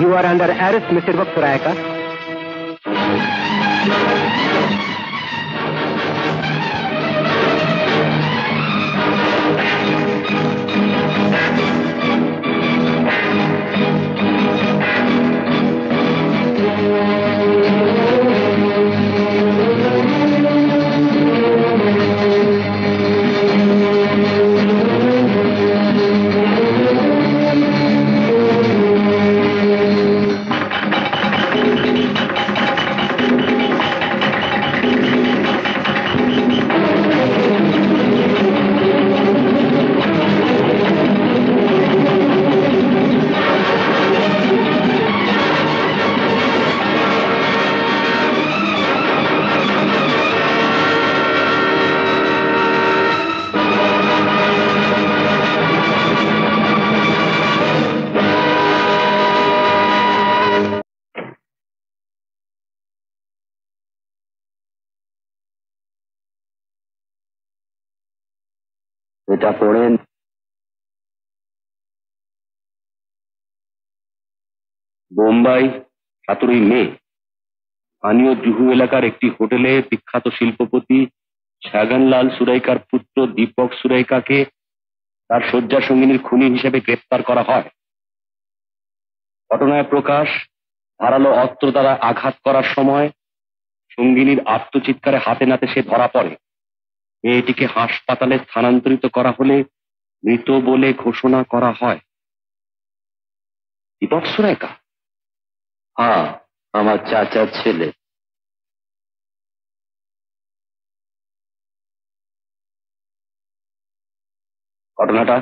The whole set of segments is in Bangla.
You are under arrest, Mr. Deepak Surayaka. এটা পড়েন। বোম্বাই 17 মে স্থানীয় জুহু এলাকার একটি হোটেলে বিখ্যাত শিল্পপতি শাগানলাল সুরাইকার পুত্র দীপক সুরাইকাকে তার শয্যা সঙ্গিনীর খুনি হিসেবে গ্রেফতার করা হয়। ঘটনায় প্রকাশ, ধারালো অস্ত্র দ্বারা আঘাত করার সময় সঙ্গিনীর আত্মচিৎকারে হাতে নাতে সে ধরা পড়ে। মেয়েটিকে হাসপাতালে স্থানান্তরিত করা হলে মৃত বলে ঘোষণা করা হয়। দীপক সুরাইকা? হ্যাঁ, আমার চাচার ছেলে। ঘটনাটা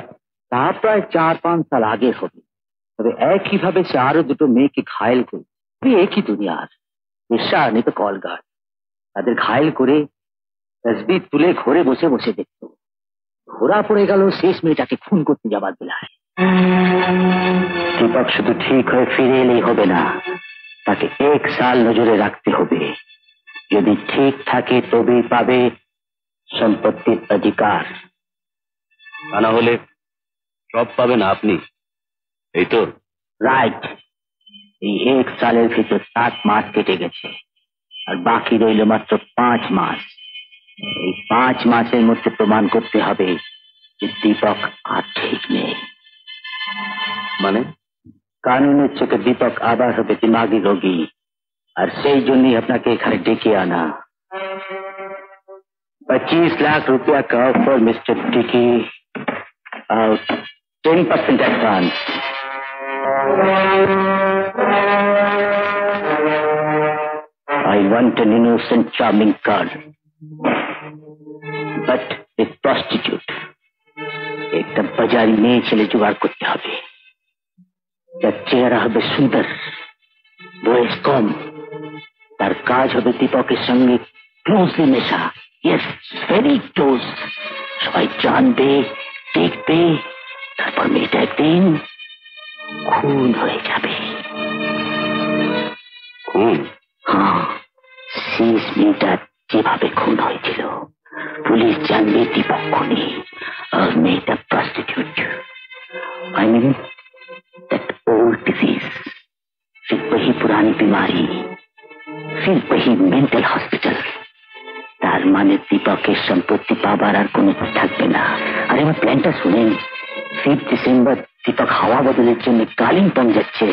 তা প্রায় 4-5 সাল আগে হবে, তবে একইভাবে সে আরো দুটো মেয়েকে ঘায়েল করে। একই দুনিয়ার পেশা নিত কলগার। তাদের ঘায়েল করে তসবির তুলে ঘরে বসে বসে দেখত। ঘোরা পড়ে গেল শেষ মেয়েটাকে খুন করতে যাবার বেলায়। দীপক শুধু ঠিক হয়ে ফিরে এলেই হবে না, তাকে 1 সাল নজরে রাখতে হবে। যদি ঠিক থাকে তবেই পাবে সম্পত্তির অধিকার, তা না হলে সব পাবেন আপনি। এই তো রাইট। এই 1 সালের ভিতর 7 মাস কেটে গেছে, আর বাকি রইল মাত্র 5 মাস। এই 5 মাসের মধ্যে প্রমাণ করতে হবে যে দীপক আর ঠিক নেই। মানে কানুনের চোখে দীপক আবার হবে দিমাগি রোগী, আর সেই জন্যই আপনাকে এখানে ডেকে আনা। 25 লাখ रुपया का ऑफर मिस्टर टिकी, 10% advance. I want an innocent charming girl, but a prostitute. একটা বাজারি মেয়ে ছেলে জোগাড় করতে হবে, যার চেহারা হবে সুন্দর, বয়স কম, তার কাজ হবে দীপকের সঙ্গে ক্লোজলি মেশা। Yes, very close. সবাই জানবে, দেখবে, তারপর মেয়েটা একদিন খুন হয়ে যাবে। খুন? হ্যাঁ, শেষ মেয়েটা যেভাবে খুন হয়েছিল, পুলিশ জানবে দীপক খুনি আর মেয়েটা prostitute. I mean that old disease, फिर वही पुरानी बीमारी, फिर वही मेंटल हॉस्पिटल। তার মানে দীপকের সম্পত্তি পাবার আর কোনো থাকবে না। আরে আমার প্ল্যানটা শুনেন। 5 ডিসেম্বর দীপক হাওয়া বদলের জন্য কালিম্পং যাচ্ছে।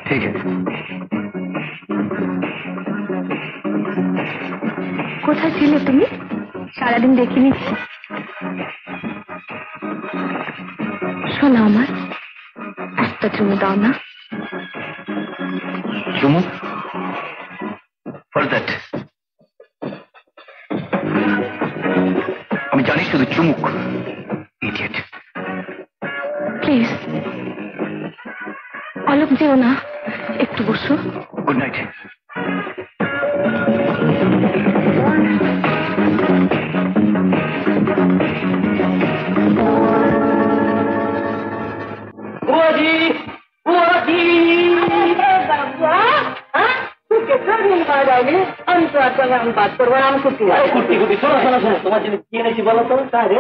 ঠিক আছে। কোথায় ছিলে তুমি? সারাদিন দেখিনি। শোনো আমার, একটা চুমু দাও না। চুমু? ফর দ্যাট তরফ যেও না, একটু বসো। Good night. बुआजी, बुआजी। कितना दिन बाद आए? हम तो आपका हम बात करवा हम कुछ कुर्ती कुर्ती सुनो सुनो सुनो तुम्हारे जिन्हें किए नहीं बोला तो क्या रे?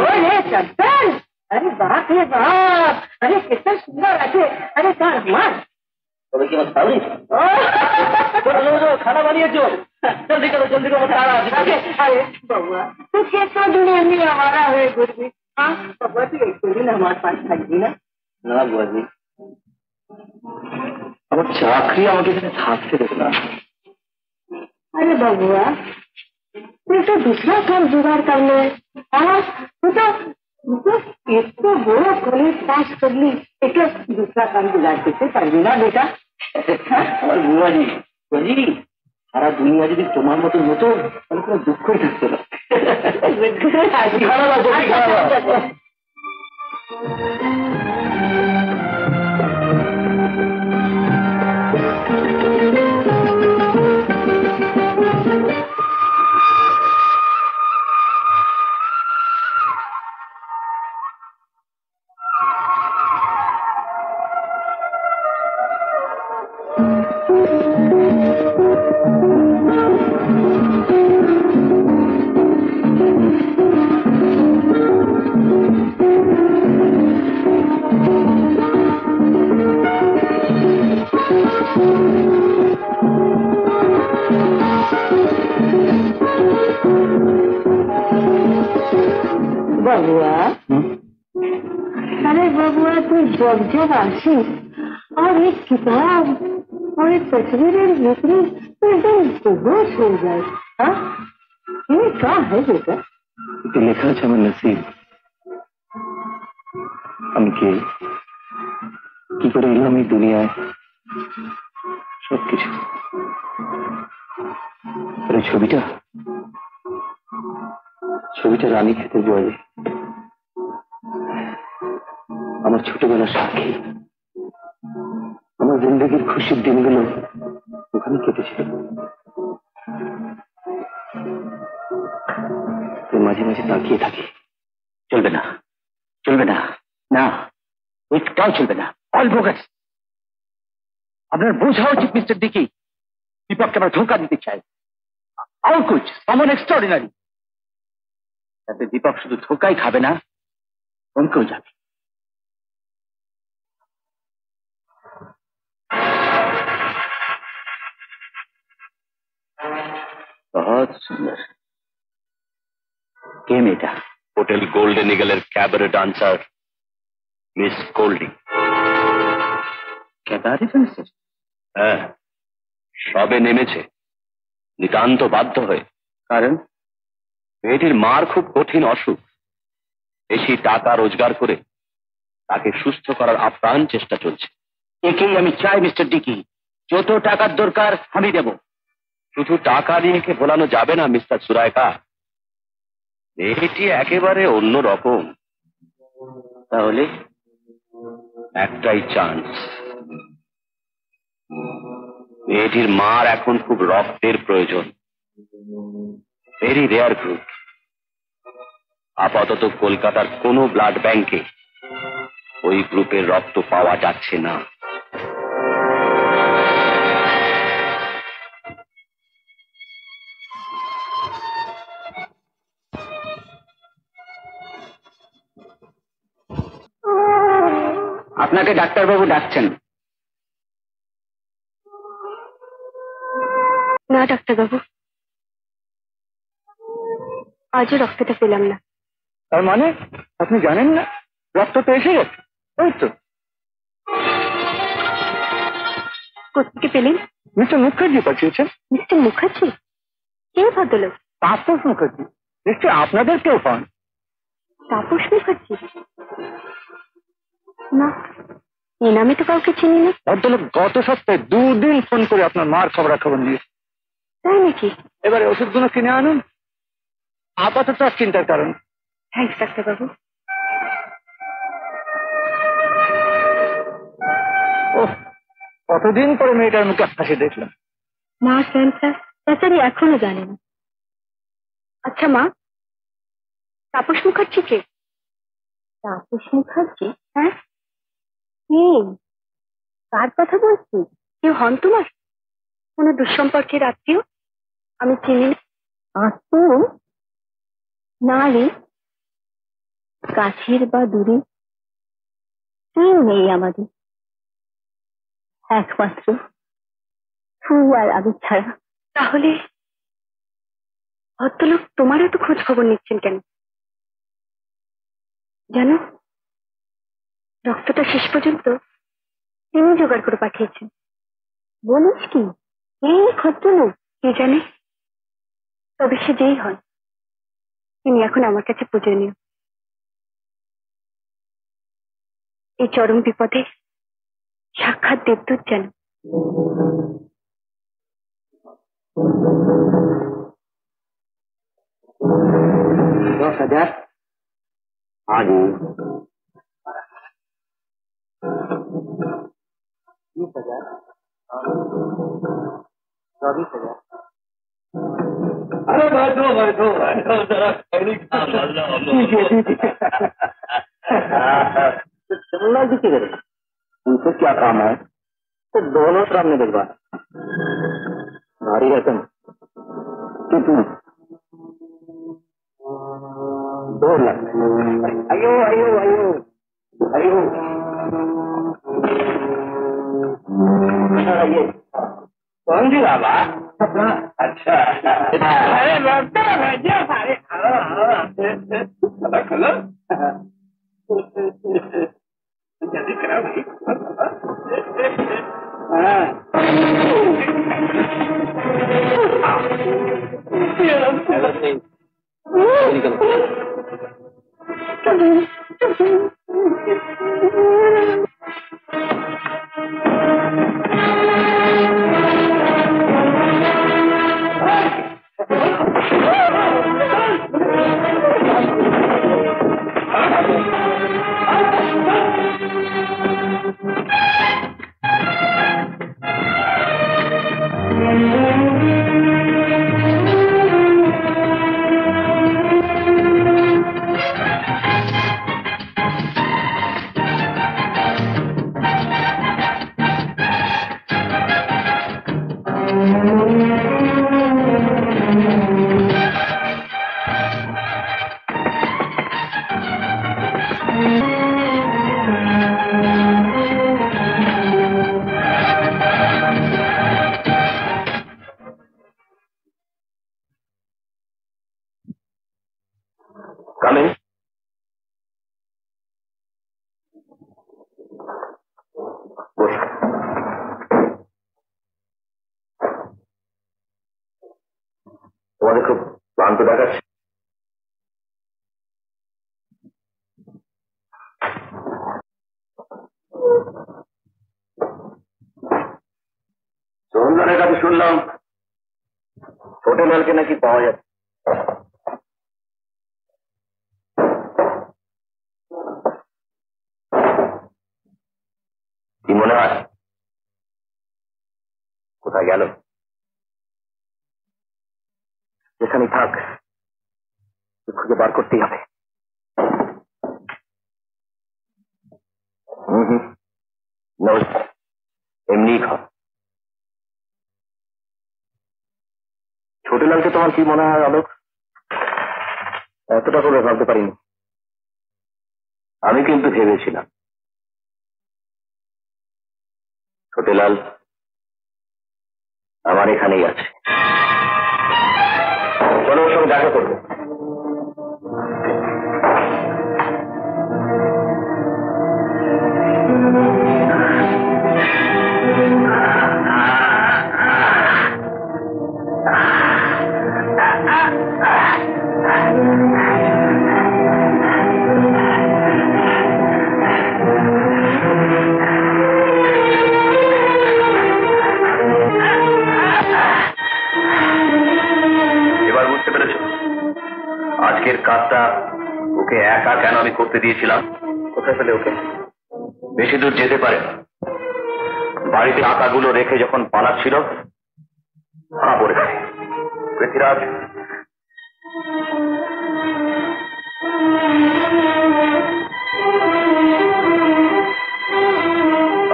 देखिए चंदन, अरे बाप रे बाप, अरे कितना सुंदर आते, अरे कहाँ मार तो क्या बताओ रे? चलो खाना बनिए जो जल्दी करो खाना। अरे बउआ तू कितना दुनिया में हमारा है गुरु? हाँ बउआ तू एक दिन हमारे पास खाएगी ना? ना बुआ जी আমার চাকরি আমাকে এখানে থাকতে দেবে না। अरे बबुआ तू तो दूसरा काम जुगाड़ कर ले। तू तो एक तो बड़ा कॉलेज पास कर ली, एक दूसरा काम जुगाड़ करते पारबी ना बेटा? और बुआ जी সারা দুনিয়া যদি তোমার মতো হতো তাহলে কোনো দুঃখই থাকতো না। बबुआ अरे बबुआ तू जब आसिस और एक किताब और एक तस्वीरें भीतरी तो एकदम बेहोश हो जाए। हाँ ये क्या है बेटा? लिखा है আমার নসিব। আমি কি করে এলাম এই দুনিয়ায় সবকিছু। আরে ছবিটা রানী খেতে বলে আমার ছোটবেলার সাক্ষী। আমার জিন্দগির খুশির দিনগুলো ওখানে কেটেছিল। মাঝে মাঝে তাকিয়ে থাকি। চলবে না না একটাও চলবে না। All bogus. আপনার বোঝা উচিত মিস্টার ডিকি দীপককে আমরা ধোঁকা দিতে চাই। আর কুছ সামন এক্সট্রাঅর্ডিনারি। তাতে দীপক শুধু ধোকাই খাবে না, অঙ্কেও যাবে। बहुत सुंदर। কে মেয়েটা? হোটেল গোল্ডেন ইগলের cabaret dancer miss Golding. Cabaret dancer? হ্যাঁ, সবে নেমেছে নিতান্ত বাধ্য হয়ে। কারণ মেয়েটির মার খুব কঠিন অসুখ। বেশি টাকা রোজগার করে তাকে সুস্থ করার আপ্রাণ চেষ্টা চলছে। একেই আমি চাই মিস্টার ডিকি, যত টাকার দরকার আমি দেব। শুধু টাকা নিয়ে কে ভোলানো যাবে না মিস্টার সুরায়কা। মেয়েটি একেবারে অন্য রকম। তাহলে একটাই চান্স। মেয়েটির মার এখন খুব রক্তের প্রয়োজন, ভেরি রেয়ার গ্রুপ। আপাতত কলকাতার কোনো ব্লাড ব্যাংকে ওই গ্রুপের রক্ত পাওয়া যাচ্ছে না। আপনাকে ডাক্তারবাবু ডাকছেন। না ডাক্তারবাবু, আজও রক্তটা পেলাম না। তার মানে আপনি জানেন না রক্ত তো এসে গেছে? ওই তো। কোথেকে পেলেন? মিস্টার মুখার্জি পাঠিয়েছেন। মিস্টার মুখার্জি? কে ভদ্রলোক? তাপস মুখার্জি। নিশ্চয় আপনাদের কেউ পান। তাপস মুখার্জি? না, এ নামে তো কাউকে চিনি না। ভদ্রলোক গত সপ্তাহে 2 দিন ফোন করে আপনার মার খবরাখবর নিয়েছে। তাই নাকি? এবারে ওষুধগুলো কিনে আনুন, আপাতত চিন্তার কারণ। থ্যাংকস ডাক্তারবাবু। ও, কতদিন পরে মেয়েটার মুখে হাসি দেখলাম। মা ক্যান্সার বেচারি এখনো জানে না। আচ্ছা মা, তাপস মুখার্জি কে? তাপস মুখার্জি? হ্যাঁ, কার কথা বলছি? কেউ হন তোমার? কোনো দুঃসম্পর্কের আত্মীয়? আমি চিনি না। আত্মীয় না রে, কাছের বা দূরে কেউ নেই আমাদের, একমাত্র তুই আর আমি ছাড়া। তাহলে ভদ্রলোক তোমার এত খোঁজ খবর নিচ্ছেন কেন? জানো, রক্তটা শেষ পর্যন্ত তিনি জোগাড় করে পাঠিয়েছেন। বলিস কি? এই ভদ্রলোক কে জানে, তবে সে যেই হয় তিনি এখন আমার কাছে পূজনীয়। এই চরম বিপদে সাক্ষাৎ দেবদূত যেন। 10,000 आगे 20,000 24,000। अरे बैठो बैठो बैठो जरा चलना जी किधर? उनसे क्या काम है? तो दोनों सामने दिलवा भारी रकम कितनी? 2 लाख। अयो अयो अयो अयो ये कौन जी बाबा? अच्छा अरे लगता है जो सारे खलो जल्दी करा भाई। Come in. তোমাদের খুব ক্লান্ত দেখাচ্ছে। সোহনদারের কাছে শুনলাম ছোটলালকে নাকি পাওয়া যাচ্ছে। কি মনে হয় কোথায় গেল? যেখানে থাক খুঁজে বার করতেই হবে। এমনি খাও। ছোটলালকে তোমার কি মনে হয় আলোক? এতটা করে ভাবতে পারিনি। আমি কিন্তু ভেবেছিলাম ছোটলাল আমার এখানেই আছে। চলো ওর সঙ্গে দেখা করবো। আজকের কাজটা ওকে একা কেন আমি করতে দিয়েছিলাম? কোথায় পেলে ওকে? বেশি দূর যেতে পারে না, বাড়িতে টাকাগুলো রেখে যখন পালাচ্ছিল ধরা পড়েছে। পৃথ্বীরাজ,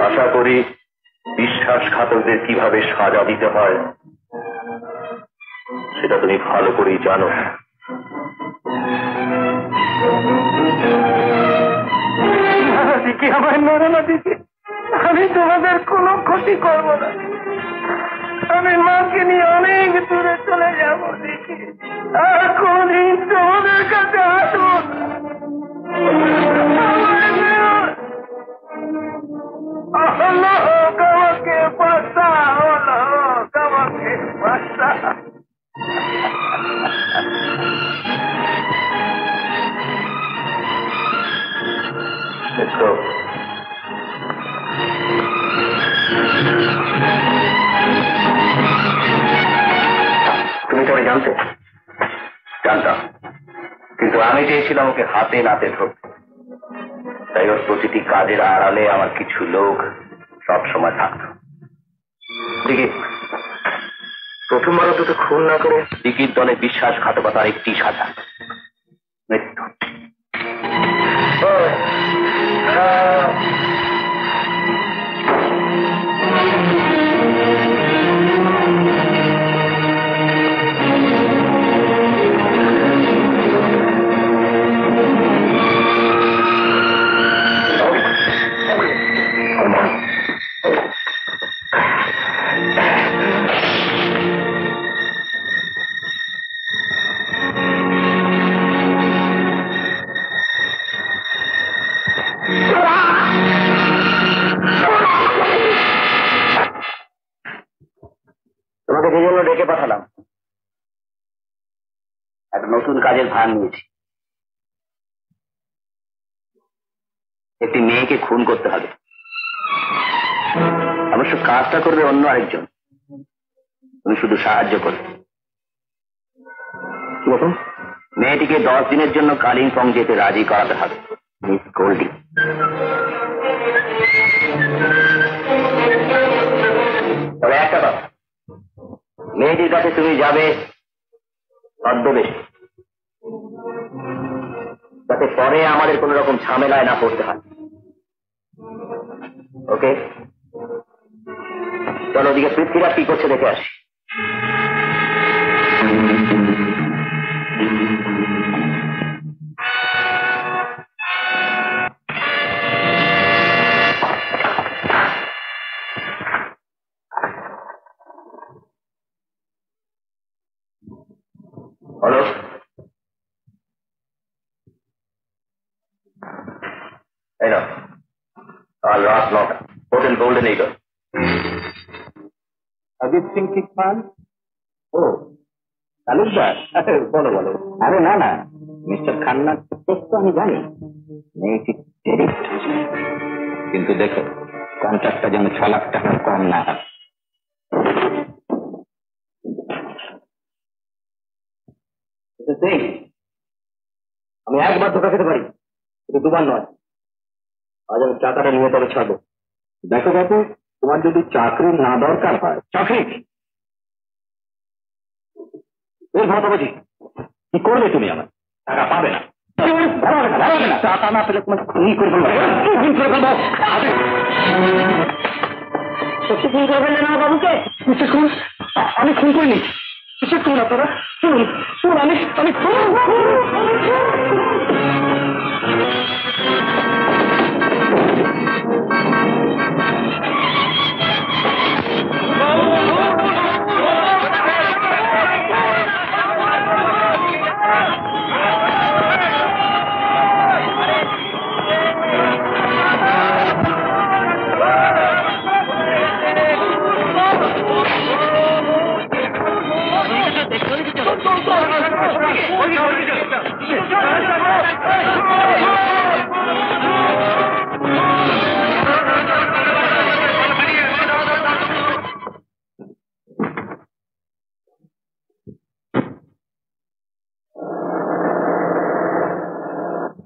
আশা করি বিশ্বাসঘাতকদের কিভাবে সাজা দিতে হয় সেটা তুমি ভালো করেই জানো। আমার মেরো না দিদি, আমি তোমাদের কোনো ক্ষতি করব না। আমি মাকে নিয়ে অনেক দূরে চলে যাবো দিদি, আর কোনদিন তোমাদের কাছে আসবো না। আমাকে বাঁচা, আমাকে বাঁচা। দেখো, তুমি তো জানতে? জানতাম, কিন্তু আমি চেয়েছিলাম ওকে হাতে নাতে ধরতে। তাই ওর প্রতিটি কাজের আড়ালে আমার কিছু লোক সবসময় থাকতো। দিকে প্রথমবার তোকে খুন না করে দিকির দলে বিশ্বাসঘাতকতার একটি সাজা, মৃত্যু। তোমাকে যে জন্য ডেকে পাঠালাম, একটা নতুন কাজের ভার নিয়েছি। একটি মেয়েকে খুন করতে হবে। অবশ্য কাজটা করবে অন্য আরেকজন, তুমি শুধু সাহায্য করবে। মেয়েটিকে 10 দিনের জন্য কালিম্পং যেতে রাজি করাতে হবে, মিস গোল্ডি। তবে একটা কথা, মেয়েটির কাছে তুমি যাবে ছদ্মবেশে, যাতে পরে আমাদের কোন রকম ঝামেলায় না পড়তে হয়। ওকে, চলো ওদিকে পৃথ্বীরাজ কি করছে দেখে আসি। হলো, এই না, কাল রাত 9টা, hotel golden eagle. Ajit Singh কি পান? ও তালুকদার, বলো বলো। আরে না না, মিস্টার খান্নার তো আমি জানি, মেয়েটি টেরিস্ট। কিন্তু দেখো, কন্ট্রাক্টটা যেন 6 লাখ টাকার কম না হয়। আমি একবার ধোকা খেতে পারি, কিন্তু দুবার নয়। আজ আমি টাকাটা নিয়ে তবে ছাড়বো। দেখো দেখো, তোমার যদি চাকরি না দরকার হয়। চাকরি এর ভাতাবাজি কি করবে তুমি? আমার টাকা পাবে না, টাকা না পেলে তোমার খুন করে ফেলবো। সত্যি খুন করে ফেললে না বাবুকে? আমি খুন করিনি, কিসের খুন আপনারা? শুনুন শুনুন, আমি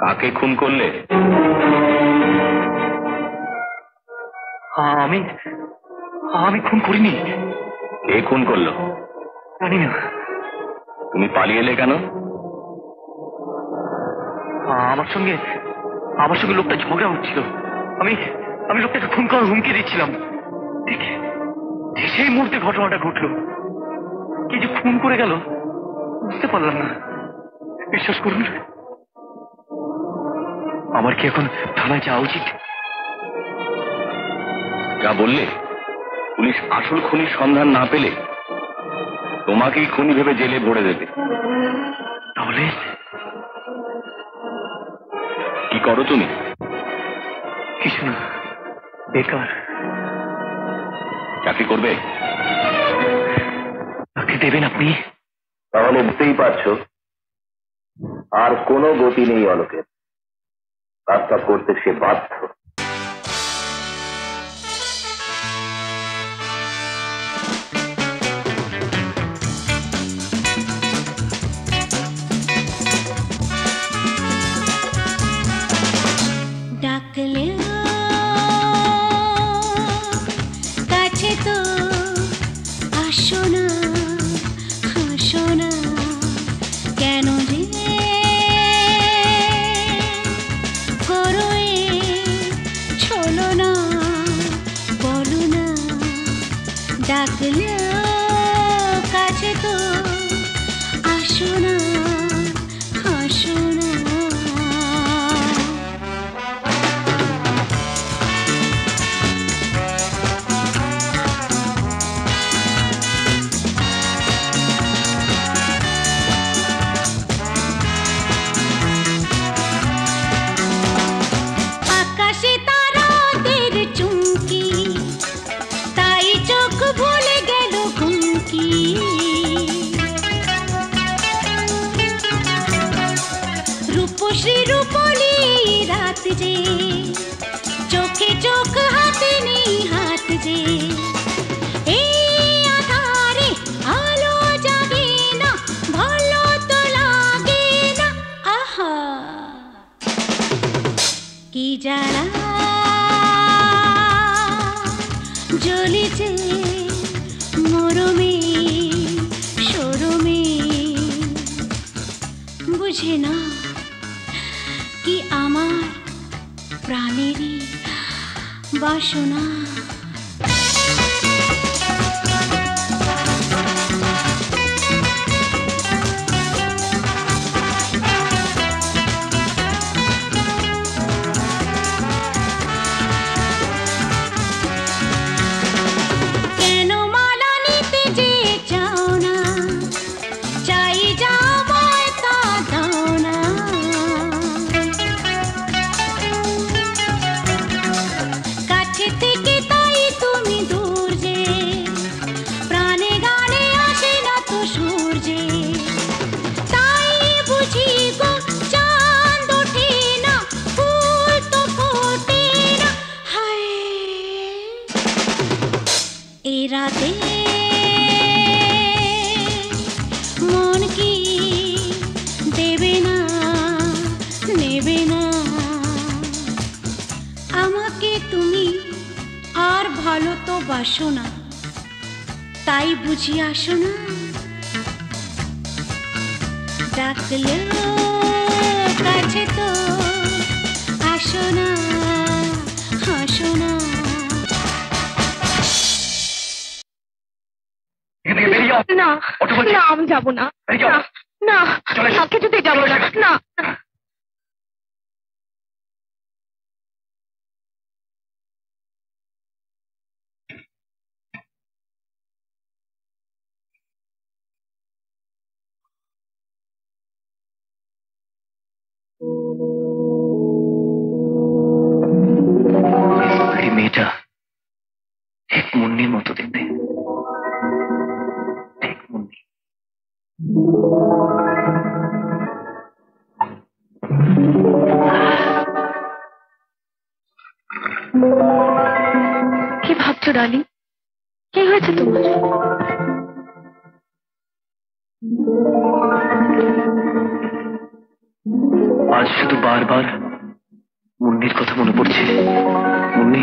কাকে খুন করলে? আমি খুন করিনি। কে খুন করলো জানি না। তুমি পালিয়ে এলে কেন? আমার সঙ্গে লোকটা ঝগড়া হচ্ছিল। আমি লোকটাকে খুন করার হুমকি দিচ্ছিলাম। ঠিক সেই মুহূর্তে ঘটনাটা ঘটলো। কি যে খুন করে গেল বুঝতে পারলাম না। বিশ্বাস করুন, আমার কি এখন থানায় যাওয়া উচিত? যা বললে, পুলিশ আসল খুনির সন্ধান না পেলে তোমাকেই খুনি ভেবে জেলে ভরে দেবে। তাহলে কি করো তুমি? কিছু না, বেকার। চাকরি করবে? চাকরি দেবেন আপনি? তাহলে বুঝতেই পারছো আর কোনো গতি নেই অলোকের। কাজটা করতে সে বাধ্য। ডাকলে কাছে তো আসো না, হাসো না কেন যে করো ছলো না, বলো না। ডাকলে কাছে তো আসো না, হাসো না। আকাশে তারাদের চুমকি, তাই চোখ ভুলে গেল ঘুমকি। রূপশ্রী রূপলি রাত যে, চোখে চোখ হাতে নেই হাত যে। এই আধারে আলো যাবে না, ভালো তো লাগে না। আহা কি জ্বালা জ্বলেছে মরমে সরমে, বুঝে না কি আমার প্রাণেরই বাসনা। কেন মালা নিতে যে চাও না, চাই যাওয়ায় তা দাও না। কাছে থেকে তাই তুমি দূর যে, প্রাণে গানে আসে না তো সূর্যে। তাই বুঝি গো চাঁদ ওঠে না, ফুল তো ফোটে না। হায় এ রাতে মন কি দেবে না, নেবে না আমাকে তুমি আর ভালো তো বাসো না, তাই বুঝি আসো না। ডাকলে কাছে তো আসো না, হাসো না। এখান থেকে বেরিয়ে যাও। না অটো বলছি। না, আমি যাবো না। বেরিয়ে যাও। না চলে এসো। না, কিছুতেই যাবো না। না এই মেয়েটা ঠিক মুন্নির মতো দেখতে। ঠিক মুন্নি। কি ভাবছো ডালি? কি হয়েছে তোমার? আজ শুধু বারবার মুন্নির কথা মনে পড়ছে। মুন্নি,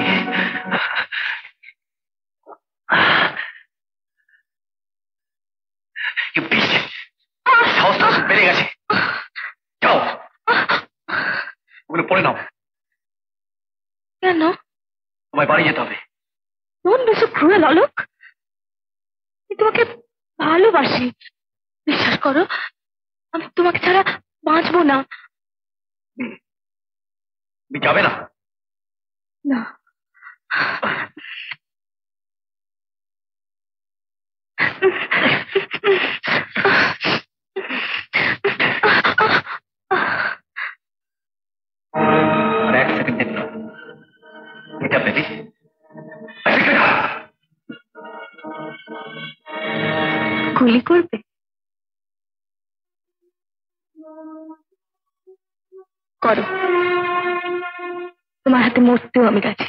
ওগুলো পড়ে নাও। কেন? তোমায় বাড়ি যেতে হবে। Don't be so cruel Alok. আমি তোমাকে ভালোবাসি, বিশ্বাস করো। আমি তোমাকে ছাড়া বাঁচবো না। তুমি যাবে না? না। আর এক সেকেন্ড দেরি না। এটা বেবি গুলি করবে? করো, তোমার হাতে মরতেও আমি রাজি।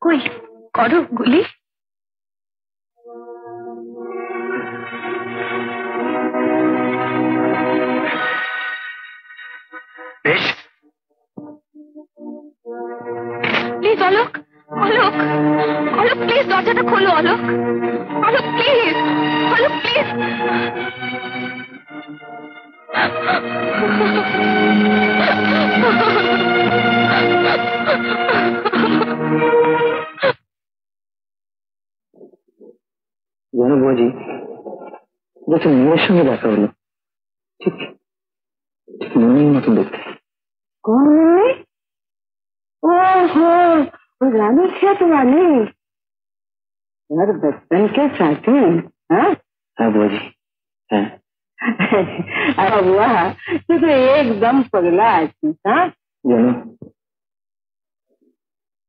কই, করো গুলি। বেশ। প্লিজ অলোক, অলোক, অলোক প্লিজ দরজাটা খোলো। Alok, Alok please, Alok please. জানো বুঝি, যত মেয়ের সঙ্গে দেখা হলো, ঠিক ঠিক মনের মতো দেখতে। कौन है? ओहो, वो रानी क्या तुम्हारी? यार बचपन के साथी हैं? हाँ बुआ जी, हाँ। अरे वाह, तू तो एकदम पगला आदमी। हाँ, জানো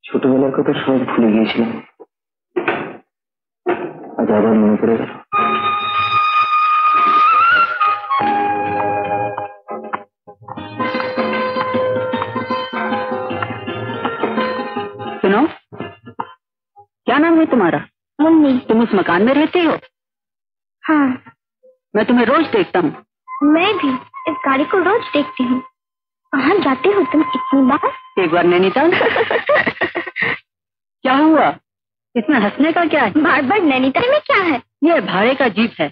ছোটবেলার কথা সব ভুলে গিয়েছিলাম, আজ আবার মনে পড়ে গেল। सुनो, क्या नाम है तुम्हारा? मम्मी। तुम उस मकान में रहती हो? हाँ, मैं तुम्हें रोज देखता हूँ। मैं भी इस गाड़ी को रोज देखती हूँ। कहाँ जाते हो तुम इतनी बार? एक बार नैनीताल। क्या हुआ, इसमें हंसने का क्या है? बार बार नैनीताल में क्या है? ये भाड़े का जीप है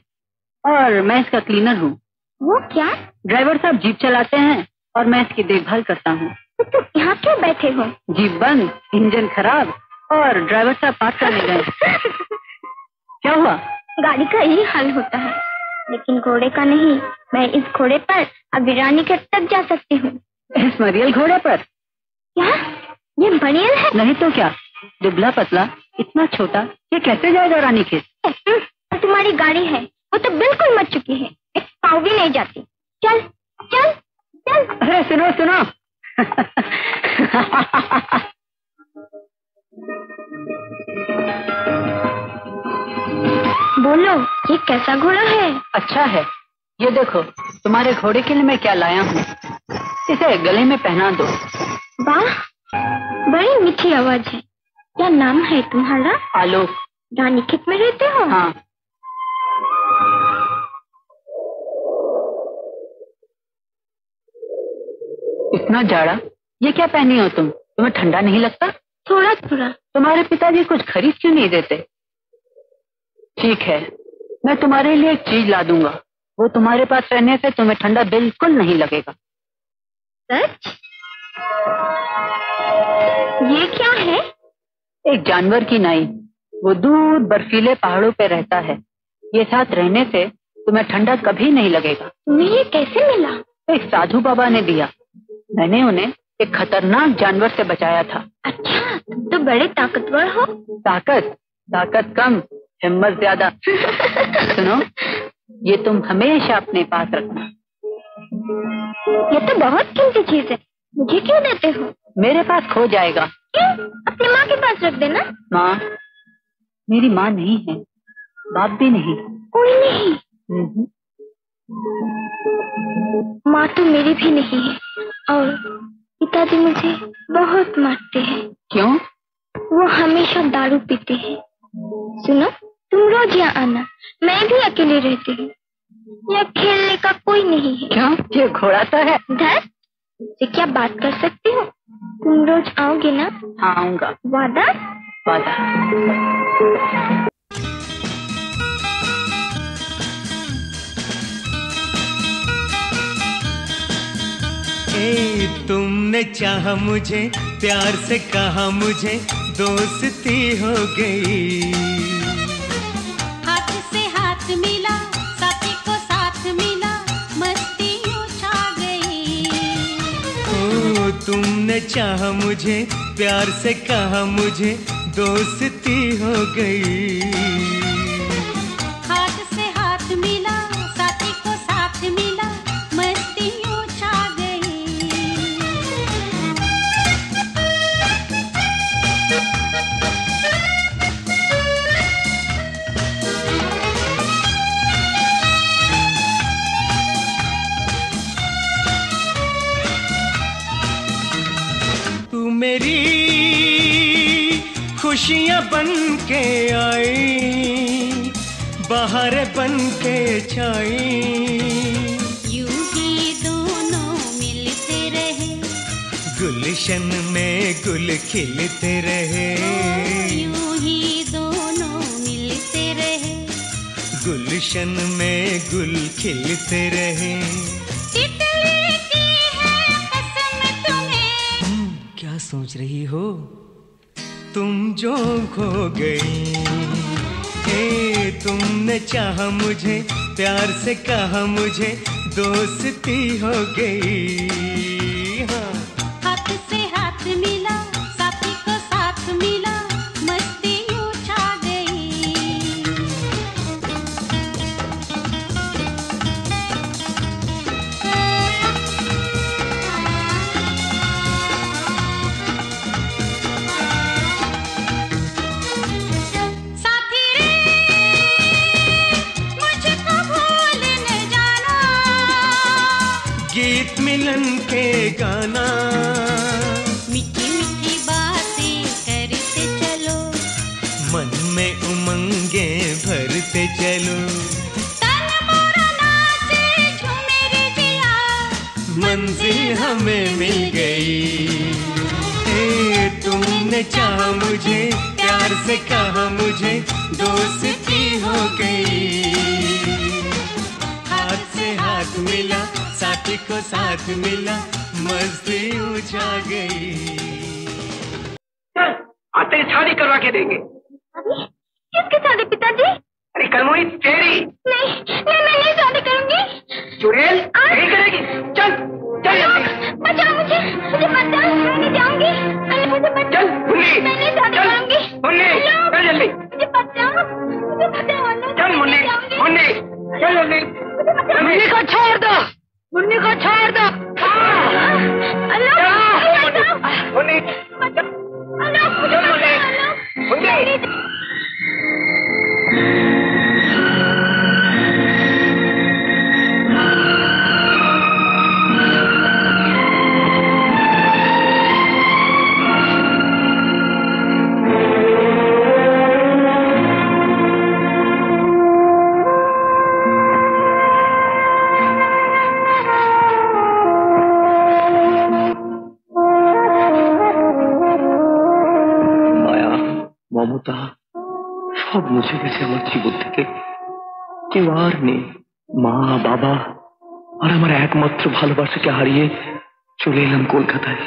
और मैं इसका क्लीनर हूँ। वो क्या? ड्राइवर साहब जीप चलाते हैं और मैं इसकी देखभाल करता हूँ। तो तुम यहाँ क्यों बैठे हो? जीप बंद, इंजन खराब और ड्राइवर साहब पास करने गए। क्या हुआ? गाड़ी का यही हाल होता है, लेकिन घोड़े का नहीं। मैं इस घोड़े पर अभी रानी के तक जा सकती हूँ। इस मरियल घोड़े पर? क्या ये मरियल है? नहीं तो क्या, दुबला पतला, इतना छोटा, ये कैसे जाएगा रानी खेत? तुम्हारी गाड़ी है, वो तो बिल्कुल मर चुकी है, एक पाँव भी नहीं जाती। चल चल चल। अरे सुनो सुनो। बोलो, ये कैसा घोड़ा है? अच्छा है, ये देखो तुम्हारे घोड़े के लिए मैं क्या लाया हूँ, इसे गले में पहना दो। वाह, बड़ी मीठी आवाज है। क्या नाम है तुम्हारा? आलोक। रानी खेत में रहते हो? हाँ। इतना जाड़ा, ये क्या पहनी हो तुम? तुम्हें ठंडा नहीं लगता? थोड़ा थोड़ा। तुम्हारे पिताजी कुछ खरीद क्यों नहीं देते? ठीक है, मैं तुम्हारे लिए एक चीज ला दूंगा, वो तुम्हारे पास रहने से तुम्हें ठंडा बिल्कुल नहीं लगेगा। सच? ये क्या है? एक जानवर की नाई, वो दूर बर्फीले पहाड़ों पे रहता है। ये साथ रहने से तुम्हें ठंडा कभी नहीं लगेगा। तुम्हें ये कैसे मिला? एक साधु बाबा ने दिया, मैंने उन्हें एक खतरनाक जानवर से बचाया था। अच्छा, तो बड़े ताकतवर हो। ताकत कम, हिम्मत ज्यादा। सुनो, ये तुम हमेशा अपने पास रखना। ये तो बहुत कीमती चीज है, मुझे क्यों देते हो? मेरे पास खो जाएगा। क्यों? अपनी माँ के पास रख देना। माँ? मेरी माँ नहीं है, बाप भी नहीं। कोई नहीं? माँ तो मेरी भी नहीं है, और पिताजी मुझे बहुत मारते हैं। क्यों? वो हमेशा दारू पीते हैं। सुनो, तुम रोज यहाँ आना, मैं भी अकेली रहती हूँ। यहाँ खेलने का कोई नहीं है। क्यों? ये घोड़ा तो है। धर, से क्या बात कर सकती हो? तुम रोज आओगे ना? हाँ आऊंगा। वादा? वादा। तुमने चाहा मुझे, प्यार से कहा मुझे, दोस्ती हो गई। हाथ से हाथ मिला, साथी को साथ मिला, मस्ती यूं छा गई। ओ तुमने चाहा मुझे, प्यार से कहा मुझे, दोस्ती हो गई। हाथ से हाथ मिला, साथी को साथ मिला, मस्ती यूं छा गई। तू मेरी खुशियां बन के आई, बाहर बन के छाई। यूं ही दोनों मिलते रहे, गुलशन में गुल खिलते रहे। यूं ही दोनों मिलते रहे, गुलशन में गुल खिलते रहे। तितली की है कसम तुम्हें। क्या सोच रही हो तुम जो खो गई। तुमने चाहा मुझे, प्यार से कहा मुझे, दोस्ती हो गई। हाँ। हाथ से हाथ मिला, साथी को साथ मिला, मस्ती यूं छा गई। साथी मुझको भूल न जाना, गीत मिलन के गाना। मीठी मीठी बातें करते चलो, मन में उमंगे भरते चलो। तन मोरा नाचे झूमे रे जिया, मंजिल हमें मिल गई। तुमने चाहा मुझे, प्यार से कहा मुझे, दोस्ती हो गई। हाथ से हाथ मिला, साथी को साथ मिला, मस्ती उछा गई। आज तेरी शादी करवा के देंगे। किसके शादी पिताजी? अरे कलमुई तेरी। नहीं मैं नहीं शादी करूंगी। चुड़ैल नहीं करेगी। चल चल जल्दी। बचाओ मुझे, मुझे बचाओ, मैं नहीं जाऊंगी। अरे मुझे बचाओ। चल मुन्नी। मैं नहीं शादी करूंगी। मुन्नी चल जल्दी। मुझे बचाओ, मुझे बचाओ। चल मुन्नी, मुन्नी चल जल्दी। मुन्नी को छोड़ दो, मुन्नी को छोड़ दो। मुन्नी मुन्नी। মমতা সব মুছে গেছে আমার জীবন থেকে। কেউ আর নেই। মা বাবা আর আমার একমাত্র ভালোবাসাকে হারিয়ে চলে এলাম কলকাতায়।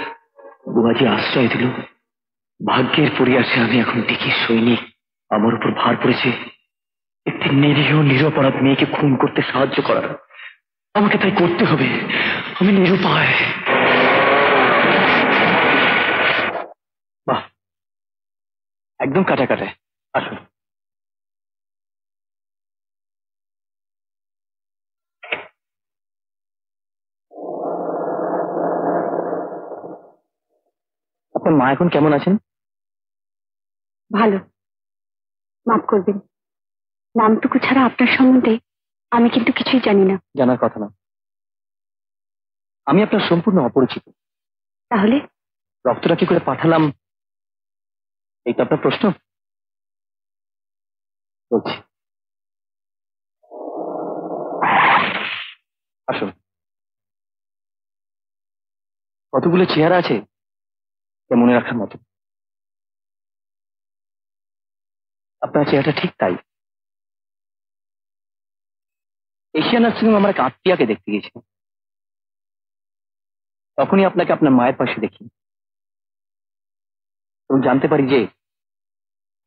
বুয়াজি আশ্রয় দিল। ভাগ্যের পরিহাসে আমি এখন টিকির সৈনিক। আমার উপর ভার পড়েছে একটি নিরীহ নিরপরাধ মেয়েকে খুন করতে সাহায্য করার। আমাকে তাই করতে হবে। আমি নিরুপায়। বাহ, একদম কাটা কাটায়। আসুন। আপনার মা এখন কেমন আছেন? ভালো। মাফ করবেন, নামটুকু ছাড়া আপনার সম্বন্ধে আমি কিন্তু কিছুই জানি না। জানার কথা না। আমি আপনার সম্পূর্ণ অপরিচিত। তাহলে রক্তটা কি করে পাঠালাম এই তো আপনার প্রশ্ন? বলছি, আসুন। কতগুলো চেহারা আছে যা মনে রাখার মতো। আপনার চেহারাটা ঠিক তাই। এশিয়া নার্সিং হোমে আমার এক আত্মীয়াকে দেখতে গেছিলাম। তখনই আপনাকে আপনার মায়ের পাশে দেখি এবং জানতে পারি যে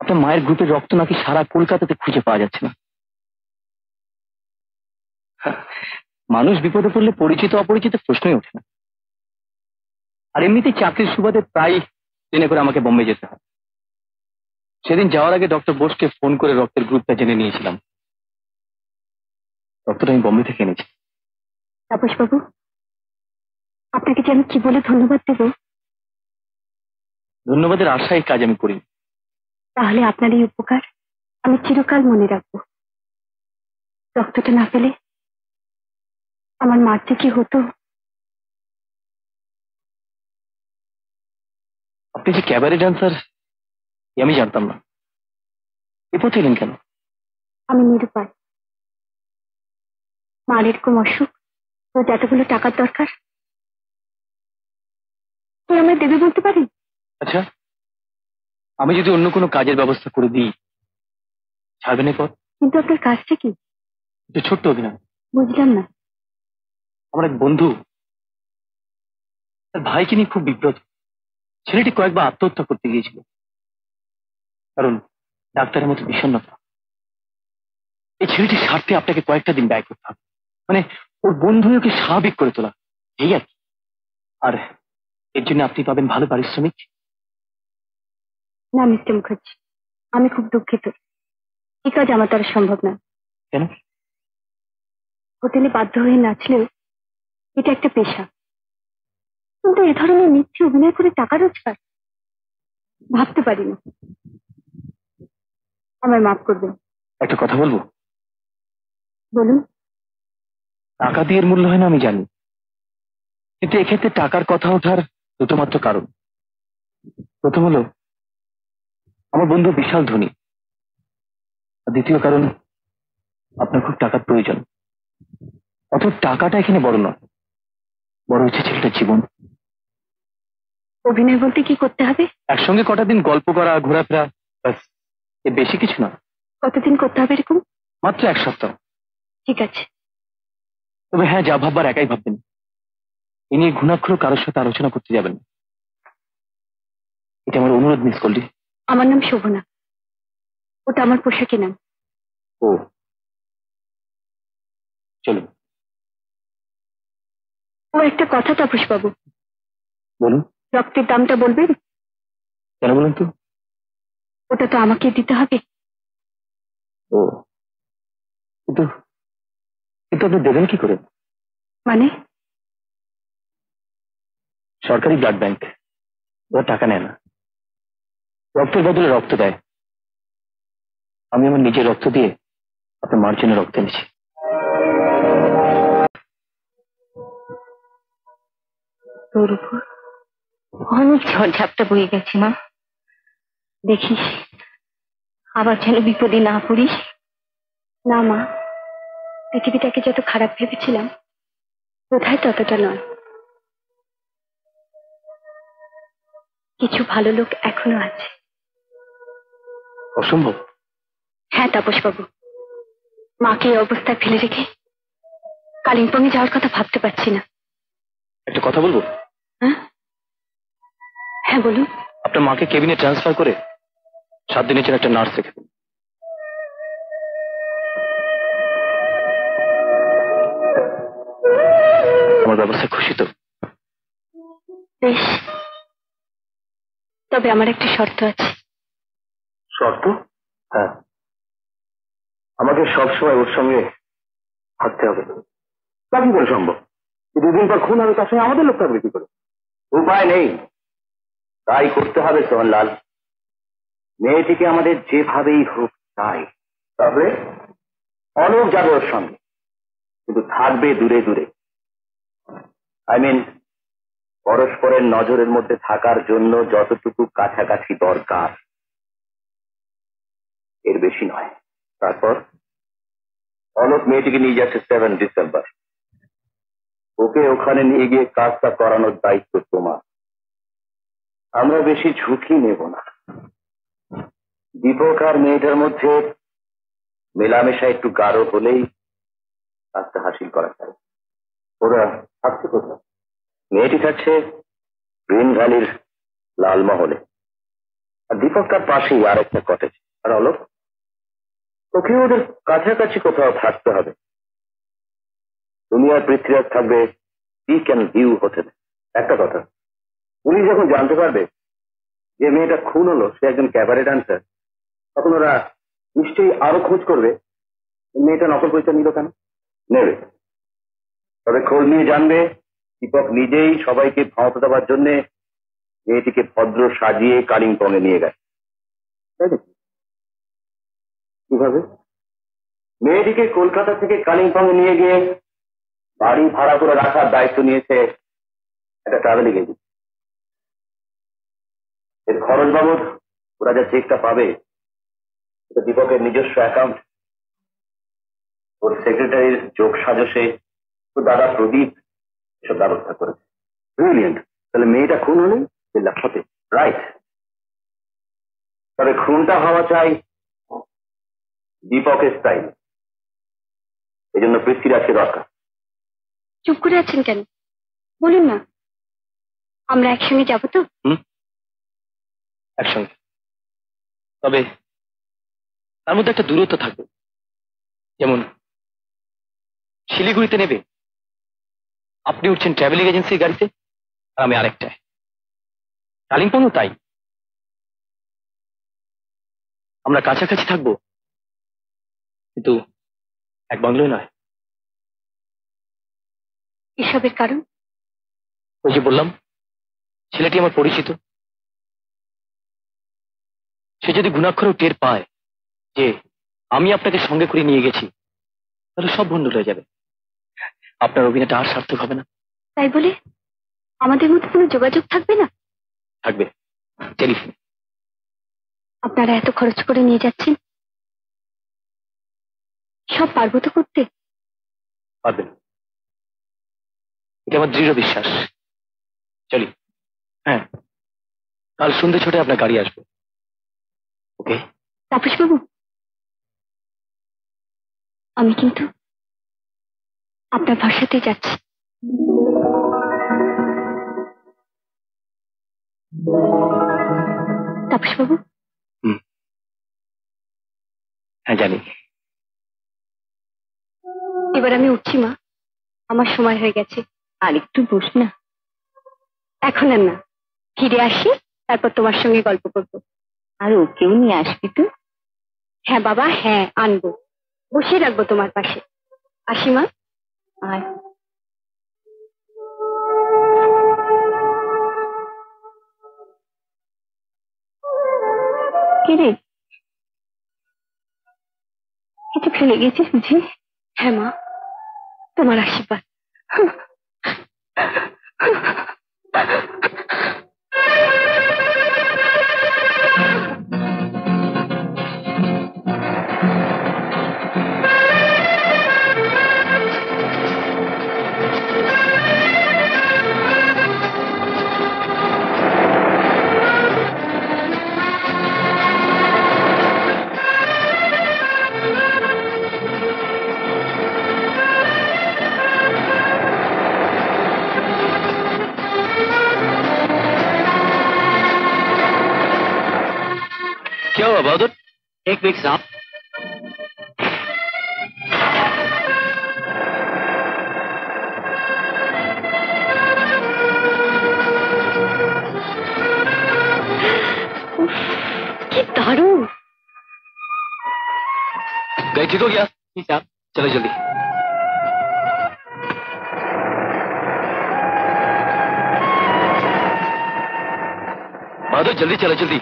আপনার মায়ের গ্রুপের রক্ত নাকি সারা কলকাতাতে খুঁজে পাওয়া যাচ্ছে না। মানুষ বিপদে পড়লে পরিচিত অপরিচিত প্রশ্নই ওঠে না। আর এমনিতেই চাকরির সুবাদে প্রায় ট্রেনে করে আমাকে বোম্বে যেতে হয়। সেদিন যাওয়ার আগে ডক্টর বোসকে ফোন করে রক্তের গ্রুপটা জেনে নিয়েছিলাম। রক্তটা আমি বোম্বে থেকে এনেছি। তাপসবাবু, আপনাকে যে আমি কি বলে ধন্যবাদ দেব? ধন্যবাদের আশায় কাজ আমি করি। তাহলে আপনার এই উপকার আমি চিরকাল মনে রাখবো। রক্তটা না পেলে আমার মার যে কি হতো। আপনি যে ক্যাবারে ডান্সার আমি জানতাম না। এ পথে এলেন কেন? আমি নিরুপায়। মার এরকম অসুখ, তো যতগুলো টাকার দরকার তুই আমায় দেবে বলতে পারি? আচ্ছা, আমি যদি অন্য কোনো কাজের ব্যবস্থা করে দিই ছাড়বেন এরপর? কিন্তু আপনার কাজটা কি? একটু ছোট্ট অভিনয়। বুঝলাম না। আমার এক বন্ধু তার ভাইকে নিয়ে খুব বিব্রত। ছেলেটি কয়েকবার আত্মহত্যা করতে গিয়েছিল, কারণ ডাক্তারের মতো বিষণ্ণতা। এই ছেলেটির স্বার্থে আপনাকে কয়েকটা দিন ব্যয় করতে হবে, মানে ওর বন্ধু ওকে স্বাভাবিক করে তোলা, এই আর কি। আর এর জন্য আপনি পাবেন ভালো পারিশ্রমিক। না মিস্টার মুখার্জি, আমি খুব দুঃখিত। এই কাজ আমার দ্বারা সম্ভব না। কেন? হোটেলে বাধ্য হয়ে নাচলেও এটা একটা পেশা, কিন্তু এ ধরনের মিথ্যে অভিনয় করে টাকা রোজগার ভাবতে পারি না। আমায় মাফ করবেন। একটা কথা বলবো? বলুন। টাকা দিয়ে এর মূল্য হয় না আমি জানি, কিন্তু এক্ষেত্রে টাকার কথা ওঠার দুটো মাত্র কারণ। প্রথম হলো আমার বন্ধু বিশাল ধনী, আর দ্বিতীয় কারণ আপনার খুব টাকার প্রয়োজন। অথচ টাকাটা এখানে বড় নয়, বড় হচ্ছে ছেলেটার জীবন। অভিনয় বলতে কি করতে হবে? একসঙ্গে কটা দিন গল্প করা, ঘোরাফেরা, ব্যাস, এর বেশি কিছু না। কতদিন করতে হবে এরকম? মাত্র 1 সপ্তাহ। ঠিক আছে। তবে হ্যাঁ, যা ভাববার একাই ভাববেন। এ নিয়ে ঘুণাক্ষর কারোর সাথে আলোচনা করতে যাবেন না। এটা আমার অনুরোধ, মিস কল্লি। আমার নাম শোভনা, ওটা আমার পোশাকি নাম। ও, চলুন। ও একটা কথা তাপসবাবু। বলুন। রক্তের দামটা বলবেন? কেন বলুন তো? ওটা তো আমাকে দিতে হবে। ও, কিন্তু কিন্তু আপনি দেবেন কি করে? মানে? সরকারি ব্লাড ব্যাংক, ওরা টাকা নেয় না, রক্তের বদলে রক্ত দেয়। আমি আমার নিজের রক্ত দিয়ে আপনার মার জন্য রক্ত এনেছি। তোর উপর অনেক ঝড়ঝাপটা বয়ে গেছে মা, দেখিস আবার যেন বিপদে না পড়িস। না মা, পৃথিবীটাকে যত খারাপ ভেবেছিলাম বোধহয় ততটা নয়। কিছু ভালো লোক এখনো আছে। অসম্ভব? হ্যাঁ তাপসবাবু, মাকে এই অবস্থায় ফেলে রেখে কালিম্পং এ যাওয়ার কথা ভাবতে পারছি না। একটা কথা বলবো? হ্যাঁ বলুন। আপনার মাকে কেবিনে ট্রান্সফার করে 7 দিনের জন্য একটা নার্স রেখে দিন। আমার ব্যবস্থা খুশি তো? বেশ, তবে আমার একটা শর্ত আছে। শর্ত? হ্যাঁ, আমাকে সবসময় ওর সঙ্গে থাকতে হবে। তা কি করে সম্ভব? 2 দিন পর খুন হবে, তার সঙ্গে আমাদের লোক থাকবে কি করে? উপায় নেই, তাই করতে হবে সোহনলাল। মেয়েটিকে আমাদের যেভাবেই হোক চাই। তাহলে অলোক যাবে ওর সঙ্গে, কিন্তু থাকবে দূরে দূরে। পরস্পরের নজরের মধ্যে থাকার জন্য যতটুকু কাছাকাছি দরকার, এর বেশি নয়। তারপর অলোক মেয়েটিকে নিয়ে যাচ্ছে 7 ডিসেম্বর। ওকে ওখানে নিয়ে গিয়ে কাজটা করানোর দায়িত্ব তোমার। আমরা বেশি ঝুঁকি নেব না। দীপক আর মেয়েটার মধ্যে মেলামেশা একটু গাঢ় হলেই কাজটা হাসিল করা যায়। ওরা থাকছে কোথায়? মেয়েটি থাকছে গ্রিন ভ্যালির লালমহলে, আর দীপক তার পাশেই আর একটা কটেজ। আর অলোক, তোকে ওদের কাছাকাছি কোথাও থাকতে হবে। দুনিয়ার পৃথ্বীরাজ থাকবে পিক অ্যান্ড ভিউ হোটেলে। একটা কথা, পুলিশ যখন জানতে পারবে যে মেয়েটা খুন হলো, সে একজন ক্যাবারে ডান্সার, তখন ওরা নিশ্চয়ই আরো খোঁজ করবে মেয়েটা নকল পরিচয় নিল কেন। নেবে, তবে খোঁজ নিয়ে জানবে দীপক নিজেই সবাইকে ভাওতা দেওয়ার জন্য মেয়েটিকে ভদ্র সাজিয়ে কালিম্পং এ নিয়ে গেছে। তাই নাকি? কিভাবে? মেয়েটিকে কলকাতা থেকে কালিম্পং এ নিয়ে গিয়ে বাড়ি ভাড়া করে রাখার দায়িত্ব নিয়েছে একটা ট্রাভেলিং এজেন্সি। এর খরচ বাবদ ওরা যা চেকটা পাবে এটা দীপকের নিজস্ব অ্যাকাউন্ট। ওর সেক্রেটারির যোগ সাজসে তো দাদা প্রদীপ এসব ব্যবস্থা করেছে। ব্রিলিয়েন্ট। তাহলে মেয়েটা খুন হলেই লাফাতে, রাইট? তবে খুনটা হওয়া চাই দীপকের স্টাইল। এই জন্য পৃথ্বীরাজকে দরকার। চুপ করে আছেন কেন? বলুন না, আমরা একসঙ্গে যাবো তো? একসঙ্গে, তবে তার মধ্যে একটা দূরত্ব থাকবে। যেমন শিলিগুড়িতে নেবে, আপনি উঠছেন ট্রাভেলিং এজেন্সির গাড়িতে, আর আমি আরেকটায়। কালিম্পংও তাই। আমরা কাছাকাছি থাকবো, কিন্তু এক বাংলোয় নয়। এসবের কারণ? ওই যে বললাম, ছেলেটি আমার পরিচিত। সে যদি গুণাক্ষরেও টের পায় যে আমি আপনাকে সঙ্গে করে নিয়ে গেছি, তাহলে সব ভণ্ডুল হয়ে যাবে। আপনার অভিনয়টা আর সার্থক হবে না। তাই বলে আমাদের মধ্যে কোনো যোগাযোগ থাকবে না? থাকবে, টেলিফোন। আপনারা এত খরচ করে নিয়ে যাচ্ছেন, সব পারবো তো করতে? পারবেন, এটা আমার দৃঢ় বিশ্বাস। চলি। হ্যাঁ, কাল সন্ধ্যে ছটায় আপনার গাড়ি আসবে। ওকে? তাপস বাবু, আমি কিন্তু আপনার ভরসাতেই যাচ্ছি। তাপস বাবু। হ্যাঁ জানি। এবার আমি উঠছি মা, আমার সময় হয়ে গেছে। আর একটু বস না। এখন আর না, ফিরে আসি, তারপর তোমার সঙ্গে গল্প করবো। আর ওকেও নিয়ে আসবি তো? হ্যাঁ বাবা, হ্যাঁ আনবো, বসিয়ে রাখবো তোমার পাশে। আসি মা। আয়। কিরে, কিছু ফেলে গেছিস বুঝি? হ্যাঁ মা, তোমার আশীর্বাদ। क्या हुआ बहादुर? एक मिनट साहब। কি দারুণ! गए ठीक हो गया? जी साहब। चलो जल्दी। बहादुर जल्दी चलो, जल्दी।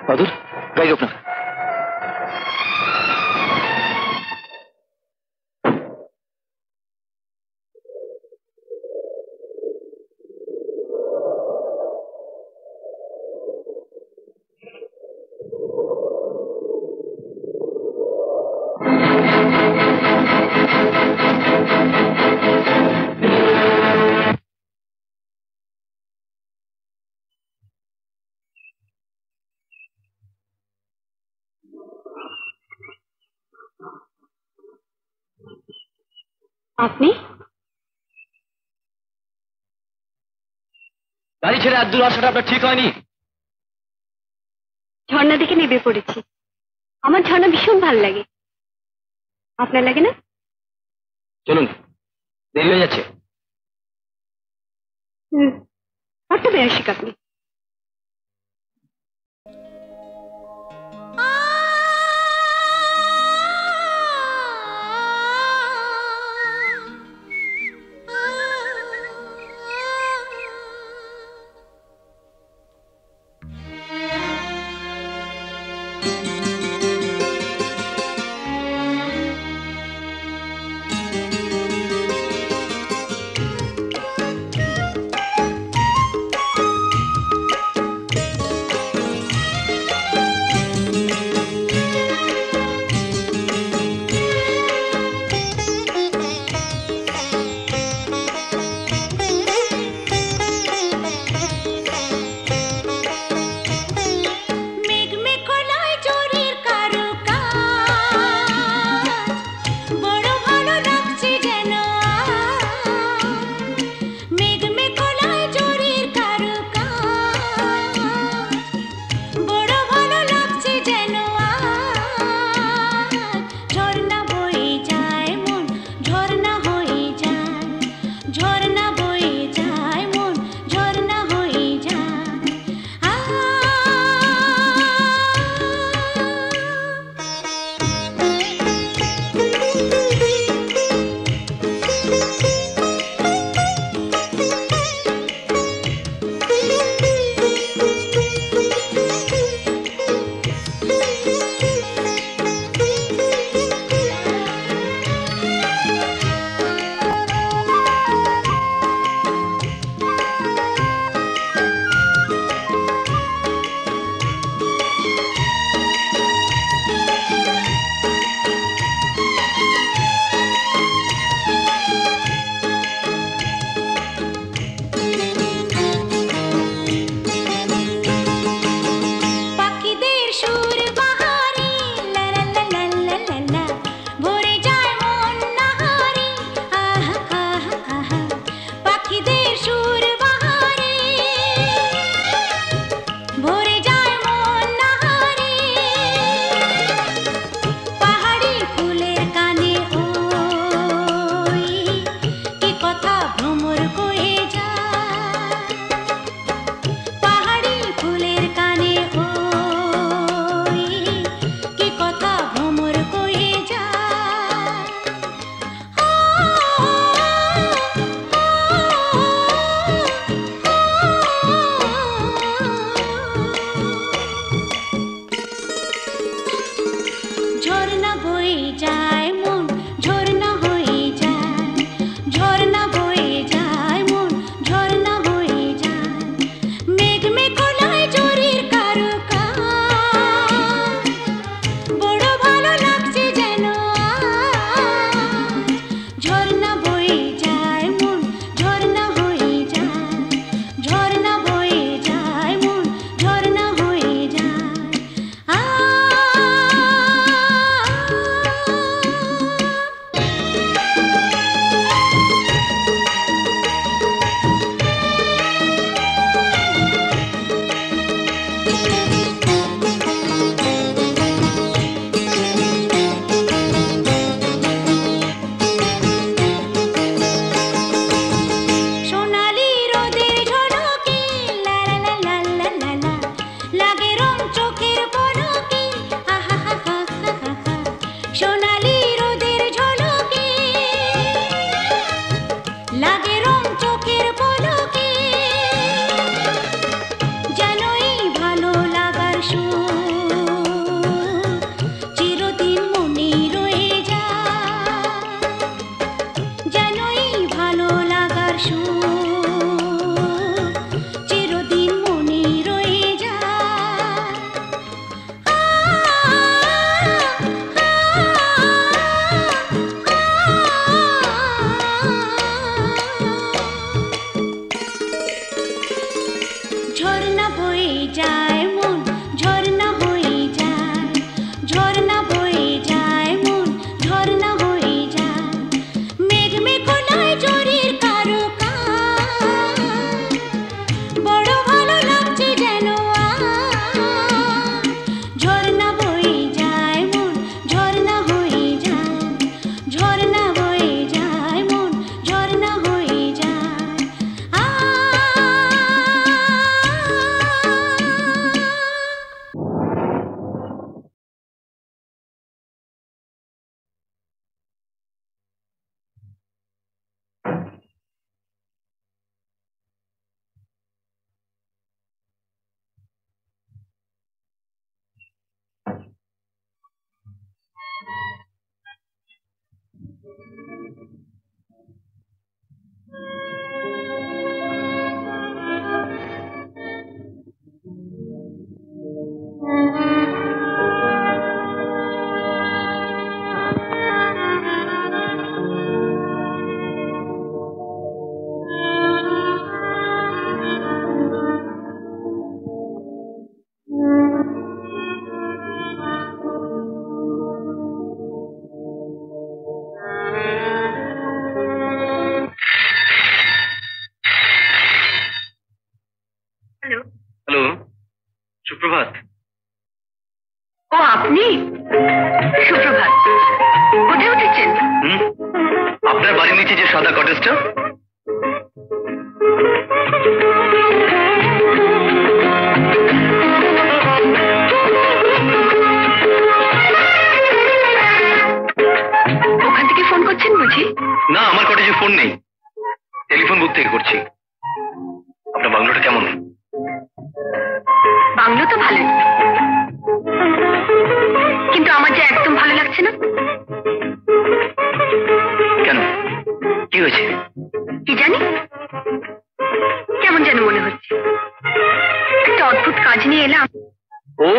बहादुर गाड़ी रोकना। আপনি গাড়ি ছেড়ে এত দূর আসাটা আপনার ঠিক হয়নি। ঝর্ণা দেখে নেমে পড়েছি। আমার ঝর্ণা ভীষণ ভালো লাগে। আপনার লাগে না? চলুন, দেরি হয়ে যাচ্ছে। বড্ড বেরসিক আপনি। নিচে যে সাদা কটেজটা, ওখান থেকে ফোন করছেন বুঝি? না, আমার কটেজে ফোন নেই, টেলিফোন বুথ থেকে করছি। আপনার বাংলোটা কেমন? বাংলো তো ভালোই, কিন্তু আমার যে একদম ভালো লাগছে না। কেন, কি হয়েছে? কি জানি, কেমন যেন মনে হচ্ছে। একটা অদ্ভুত কাজ নিয়ে এলাম। ও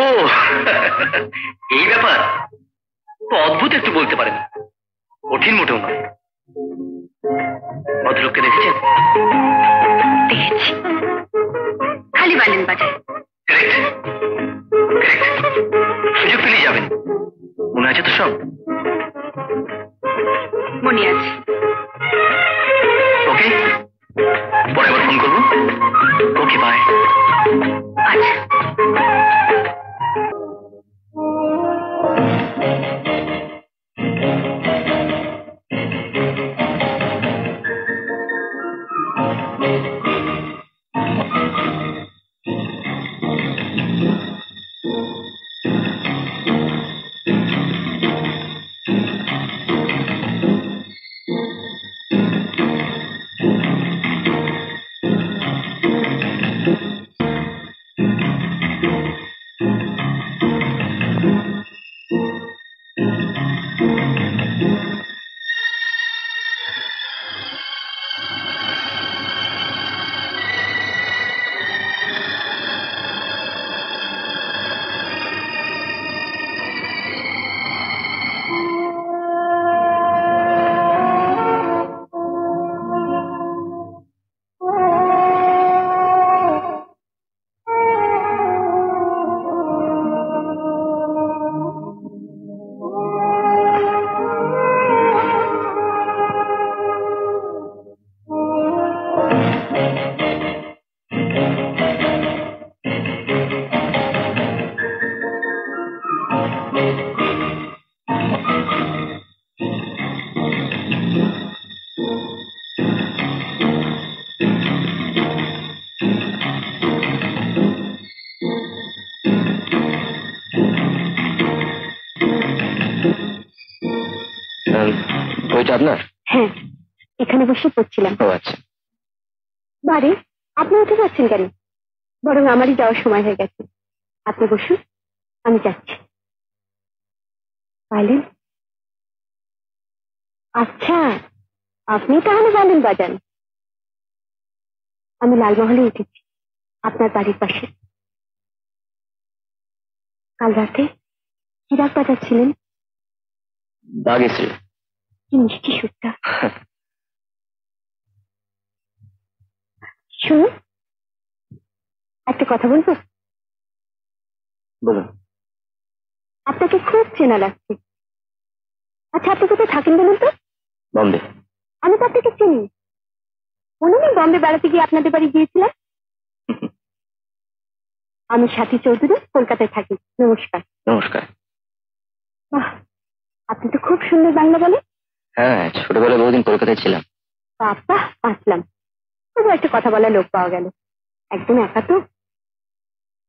এই ব্যাপার তো অদ্ভুত একটু বলতে পারেন, কঠিন মোটেও নয়। ভদ্রলোককে দেখেছেন? দেখেছি, খালি বালেন বাজায়। কারেক্ট, সুযোগ পেলেই যাবেন। মনে আছে তো সব? মনে আছে। ওকে, পরে আবার ফোন করবো। ওকে, বাই। আচ্ছা। ওইটা আপনার? হ্যাঁ, এখানে বসে পড়ছিলাম। ও আচ্ছা। বারে, আপনি উঠে যাচ্ছেন কেন? বরং আমারই যাওয়ার সময় হয়ে গেছে। আপনি বসুন, আমি যাচ্ছি। পাইলেন? আচ্ছা, আপনি তাহলে বালেন বাজান। আমি লালমহলে উঠেছি, আপনার বাড়ির পাশে। কাল রাতে কি রাগ বাজাচ্ছিলেন? দাগেছে। কি মিষ্টি সুরটা। শুনুন, একটা কথা বলবো? বলুন। আপনাকে খুব চেনা লাগছে। আচ্ছা, আপনি কোথায় থাকেন বলুন তো? বম্বে। আমি তো আপনাকে চিনি। মনে নেই বম্বে বেড়াতে গিয়ে আপনাদের বাড়ি গিয়েছিলাম? আমি সাথী চৌধুরী, কলকাতায় থাকি। নমস্কার। নমস্কার। বাহ, আপনি তো খুব সুন্দর বাংলা বলেন। হ্যাঁ, ছোটবেলায় বহুদিন কলকাতায় ছিলাম। বাবা, বাঁচলাম। তবু একটা কথা বলার লোক পাওয়া গেল। একদম একা তো।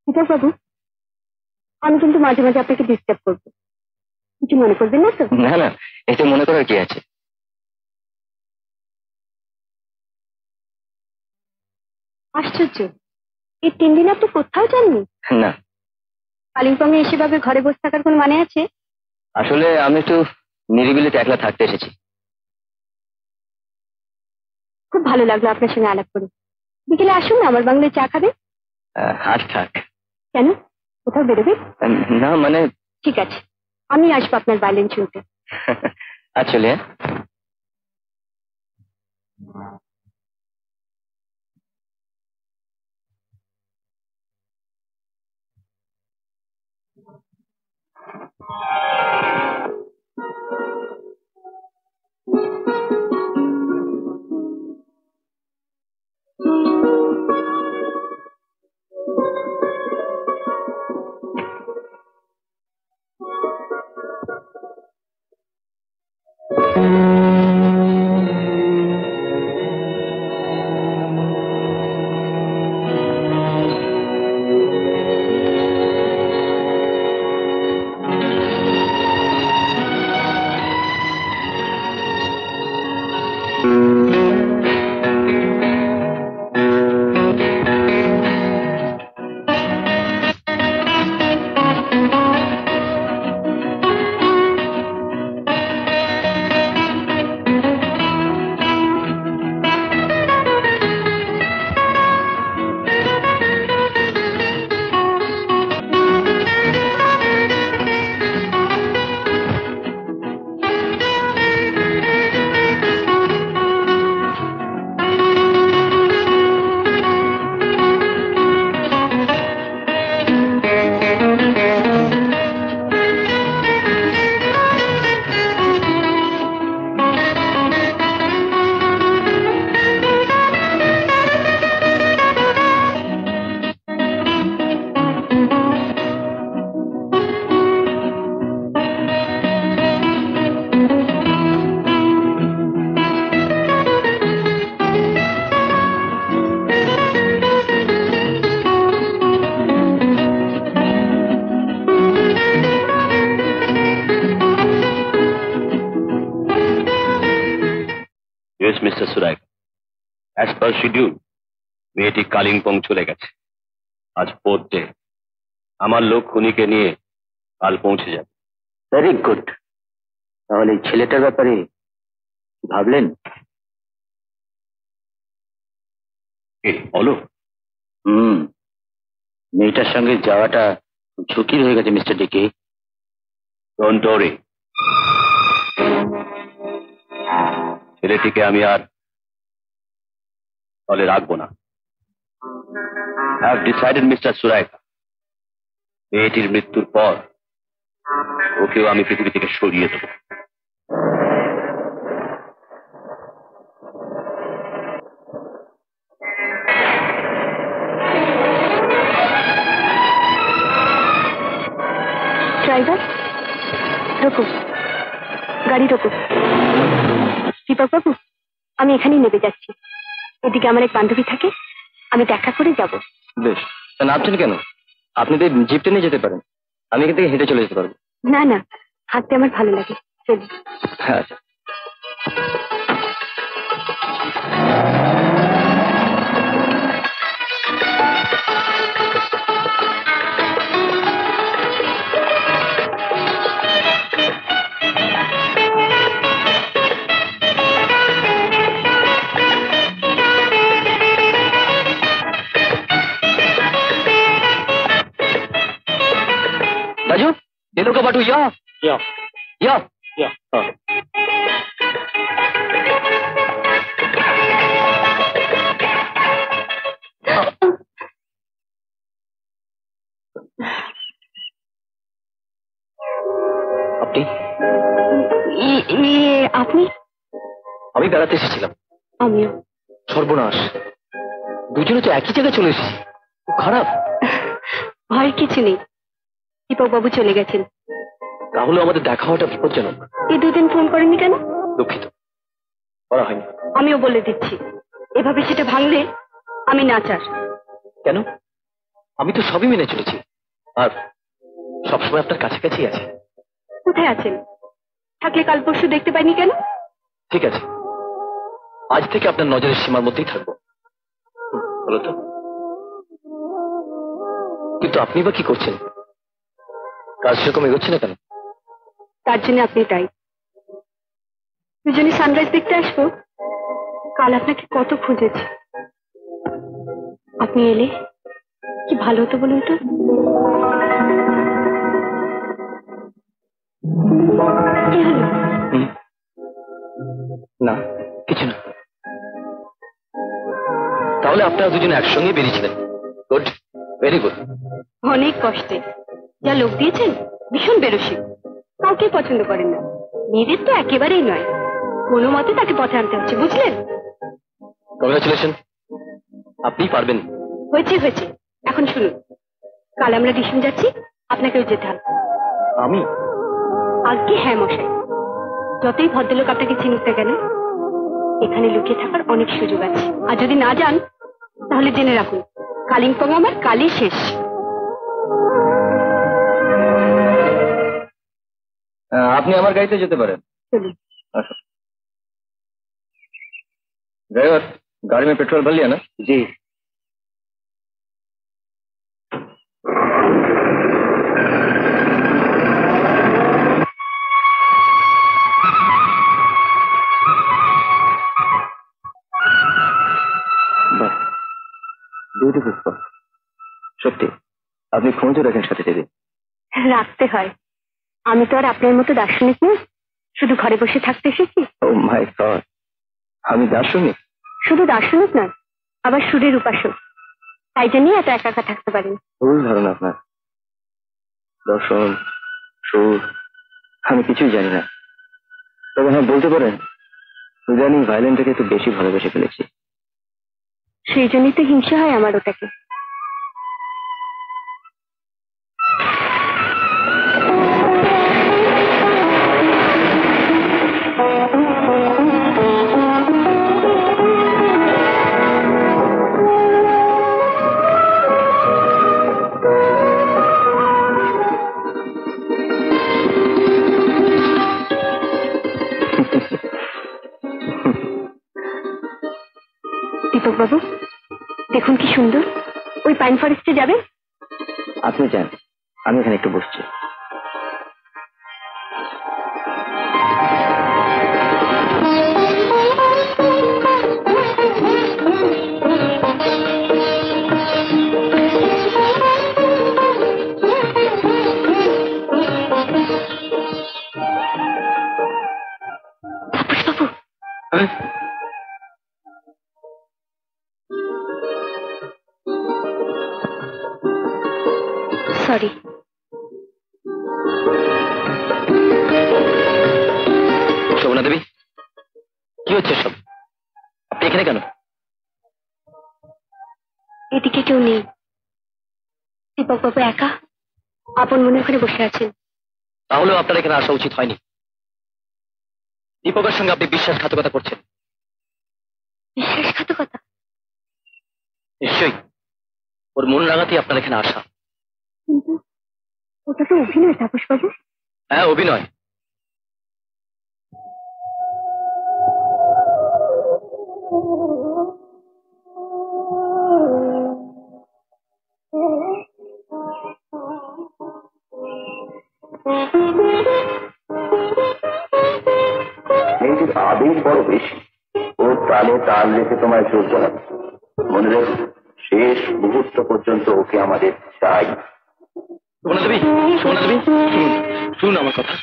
বিকাশ বাবু, আমি কিন্তু মাঝে মাঝে আপনাকে ডিস্টার্ব করবো, কিছু মনে করবেন না তো? না না, এতে মনে করার কি আছে? আশ্চর্য, এই 3 দিন আপনি কোথাও যাননি? না, কালিম্পং এ এসে ভাবে ঘরে বসে থাকার কোনো মানে আছে? আসলে আমি একটু নিরিবিলিতে একলা থাকতে এসেছি। খুব ভালো লাগলো আপনার সঙ্গে আলাপ করে। বিকেলে আসুন না, আমার বাংলায় চা খাবেন। আজ থাক। কেন, কোথাও বেরোবে? না মানে। ঠিক আছে, আমি আসবো আপনার ভায়োলিন শুনতে। আসলে ইয়েস মিস্টার সুরাইক, অ্যাজ পার শিডিউল মেয়েটি কালিম্পং চলে গেছে। আজ 4th ডে। আমার লোক খুনিকে নিয়ে কাল পৌঁছে যাবে। Very good. তাহলে এই ছেলেটার ব্যাপারে ভাবলেন? বলো। মেয়েটার সঙ্গে যাওয়াটা ঝুঁকির হয়ে গেছে মিস্টার ডিকে। ডোন্ট ওয়ারি, ছেলেটিকে আমি আর দলে রাখবো না। হ্যাভ ডিসাইডেড মিস্টার সুরাইকা, মেয়েটির মৃত্যুর পর ওকেও আমি পৃথিবী থেকে সরিয়ে দেবো। ड्राइवर রোকো, গাড়ি রোকো। দীপক বাবু, আমি এখানেই নেমে যাচ্ছি। এদিকে আমার এক বান্ধবী থাকে, আমি দেখা করে যাব। বেশ, তা নামছেন কেন? আপনি তো জিপটা নিয়ে যেতে পারেন, আমি এখান থেকে হেঁটে চলে যেতে পারবো। না না, হাঁটতে আমার ভালো লাগে। চলি। আচ্ছা। राजू, ये लो का बाटू। या আপনি? আপনি? আমি বেড়াতে এসেছিলাম। আমিও। সর্বনাশ, দুজনে তো একই জায়গায় চলে এসেছি। খারাপ। ভয়ের কিছু নেই, দীপক বাবু চলে গেছেন। তাহলে আমাদের দেখা হওয়াটা বিপজ্জনক। এই দুদিন ফোন করেননি কেন? দুঃখিত, করা হয়নি। আমিও বলে দিচ্ছি, এভাবে সেটা ভাঙলে আমি নাচার। কেন? আমি তো সবই মেনে চলেছি, আর সবসময় আপনার কাছাকাছি আছে। কোথায় আছেন? থাকলে কাল পরশু দেখতে পাইনি কেন? ঠিক আছে, আজ থেকে আপনার নজরের সীমার মধ্যেই থাকবো। বলো তো, কিন্তু আপনি বা কি করছেন? কাজ সেরকম এগোচ্ছে না কেন? তার জন্য আপনি তাই। দুজনে সানরাইজ দেখতে আসবো। কাল আপনাকে কত খুঁজেছি, আপনি এলে কি ভালো হতো বলুন তো। কি হলো? না, কিছু না। তাহলে আপনারা দুজনে একসঙ্গে বেরিয়েছিলেন। Good, very good. অনেক কষ্টে। যা লোক দিয়েছেন, ভীষণ বেরসি। কাউকে পছন্দ করেন না। মেয়েদের তো একেবারেই নয়, কোনো মতে তাকে পথে আনতে হচ্ছে, বুঝলেন? কংগ্রাচুলেশন, আপনি পারবেন। হয়েছে হয়েছে, এখন শুনুন। কাল আমরা ডিসিশন যাচ্ছি, আপনাকেও যেতে হবে। আমি? আজকে হ্যাঁ মশাই। যতই ভদ্রলোক আপনাকে চিনুক না কেন, এখানে লুকিয়ে থাকার অনেক সুযোগ আছে। আর যদি না যান, তাহলে জেনে রাখুন, কালিম্পং আমার কালই শেষ। আপনি আমার গাড়িতে যেতে পারেন। চলুন। ड्राइवर, गाड़ी में पेट्रोल भर लिया ना? जी। Beautiful spot. সত্যি আপনি খোঁজও রাখেন সাথে থেকে। রাখতে হয়, আমি তো আর আপনার মতো দার্শনিক নই, শুধু ঘরে বসে থাকতে এসেছি। ও মাই গড, আমি দার্শনিক? শুধু দার্শনিক নয়, আবার সুরের উপাসক। তাই জন্যই এত একা একা থাকতে পারেন। ভুল ধারণা আপনার। দর্শন, সুর, আমি কিছুই জানি না। তবে হ্যাঁ, বলতে পারেন ইদানিং ভায়োলিনটাকে একটু বেশি ভালোবেসে ফেলেছি। সেই জন্যই তো হিংসা হয় আমার ওটাকে। দীপক বাবু, দেখুন কি সুন্দর। ওই পাইন ফরেস্টে যাবেন? আপনি যান, আমি এখানে একটু বসছি। সরি। শোভনা দেবী, কি হচ্ছে সব? আপনি এখানে কেন? এদিকে কেউ নেই। দীপক বাবু একা আপন মনে ওখানে বসে আছেন। তাহলেও আপনার এখানে আসা উচিত হয়নি। দীপকের সঙ্গে আপনি বিশ্বাসঘাতকতা করছেন। বিশ্বাসঘাতকতা? নিশ্চয়ই। ওর মন রাঙাতেই আপনার এখানে আসা। কিন্তু ওটা তো অভিনয়, তাপস বাবু। হ্যাঁ, অভিনয়। মেয়েটির আবেগ বড় বেশি, ওর তালে তাল রেখে তোমায় চলতে হবে। মনে রেখো, শেষ মুহূর্ত পর্যন্ত ওকে আমাদের চাই। শোভনা দেবী, শোভনা দেবী, শুনুন আমার কথা।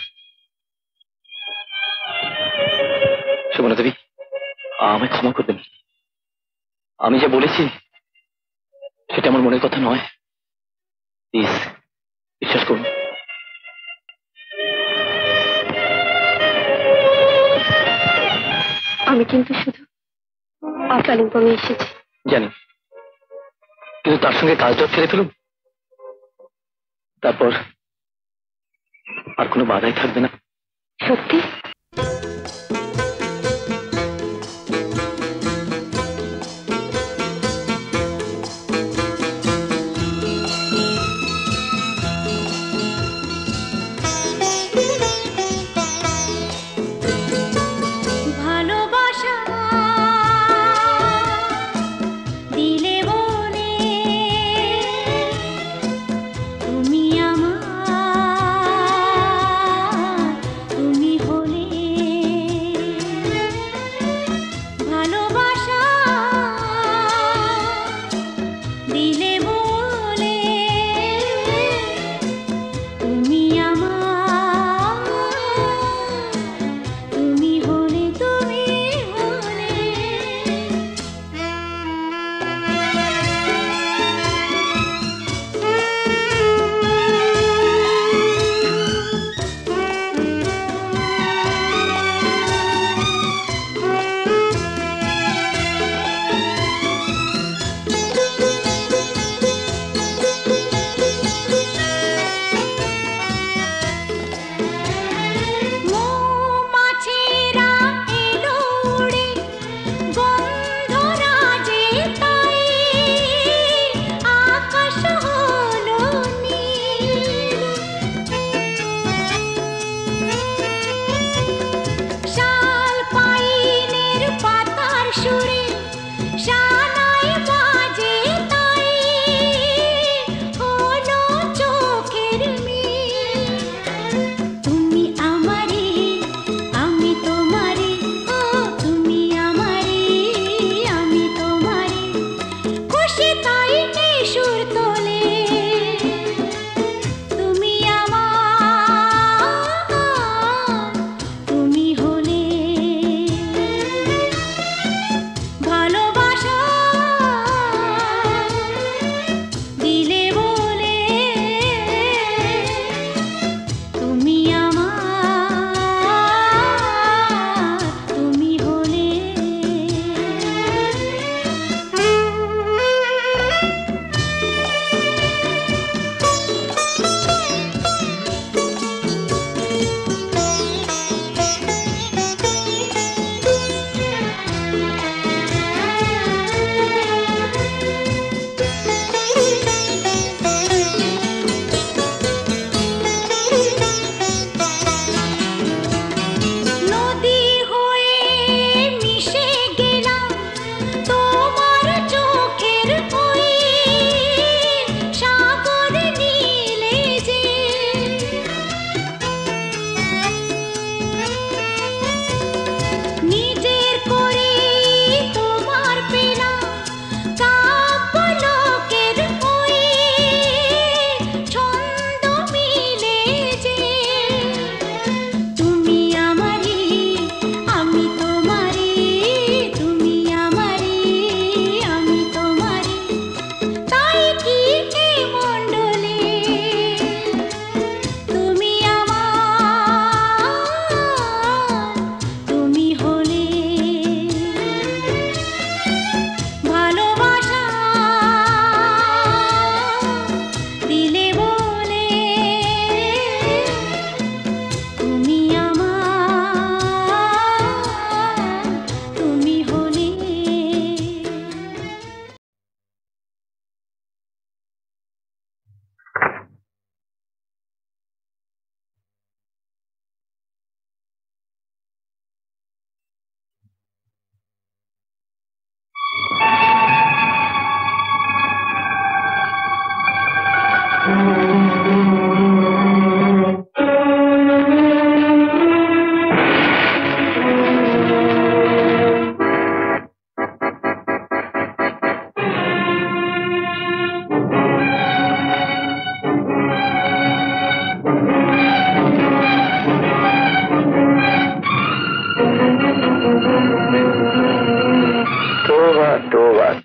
শোভনা দেবী, আমায় ক্ষমা করবেন। আমি যে বলেছি সেটা আমার মনের কথা নয়। প্লিজ বিশ্বাস করুন। আমি কিন্তু শুধু কালিম্পংয়ে এসেছি। জানি, কিন্তু তার সঙ্গে কাজটা ছেড়ে ফেলুন, তারপর আর কোনো বাধাই থাকবে না। সত্যি? ভালোবাসা দিলে বলে তুমি আমার, তুমি হলে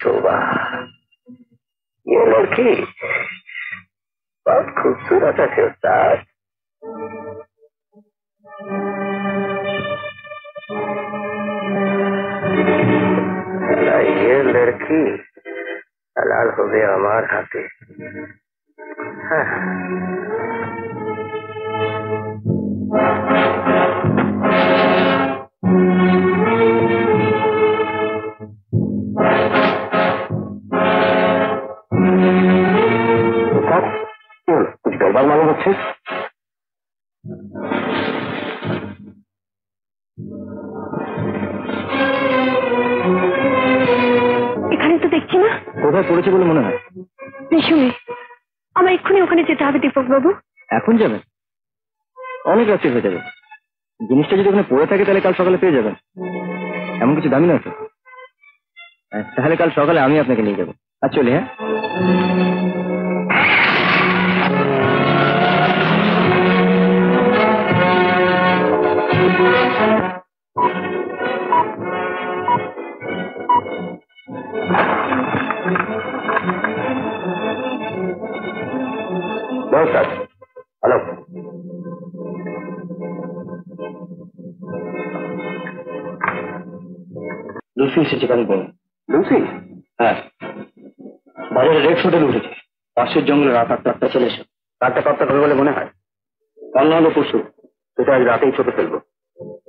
तौबा, ये लड़की बहुत खूबसूरत है उस्ताद। ये लड़की हलाल हो गया हमार हाथे। कुछ गड़बड़ मालूम হচ্ছে? এখানে তো দেখছি না। কোথায় পড়েছে বলে মনে হয়? নিশুমে, আমার এক্ষুনি ওখানে যেতে হবে দীপক বাবু। এখন যাবেন? অনেক রাত্রি হয়ে যাবে। জিনিসটা যদি ওখানে পড়ে থাকে তাহলে কাল সকালে পেয়ে যাবেন। এমন কিছু দামি নয় তো। তাহলে কাল সকালে আমি আপনাকে নিয়ে যাবো। আর চলি। হ্যাঁ, নমস্কার। হ্যালো, লুসি এসেছে কালিম্পং। লুসি? হ্যাঁ, বাজারে রেড হোটেল উঠেছে। পাশের জঙ্গলে রাত 8টা চলে এসো। রাতটা কতটা হবে বলে মনে হয়? কাল না হলো পরশু। সেটা আজ রাতেই ছোট ফেলবো।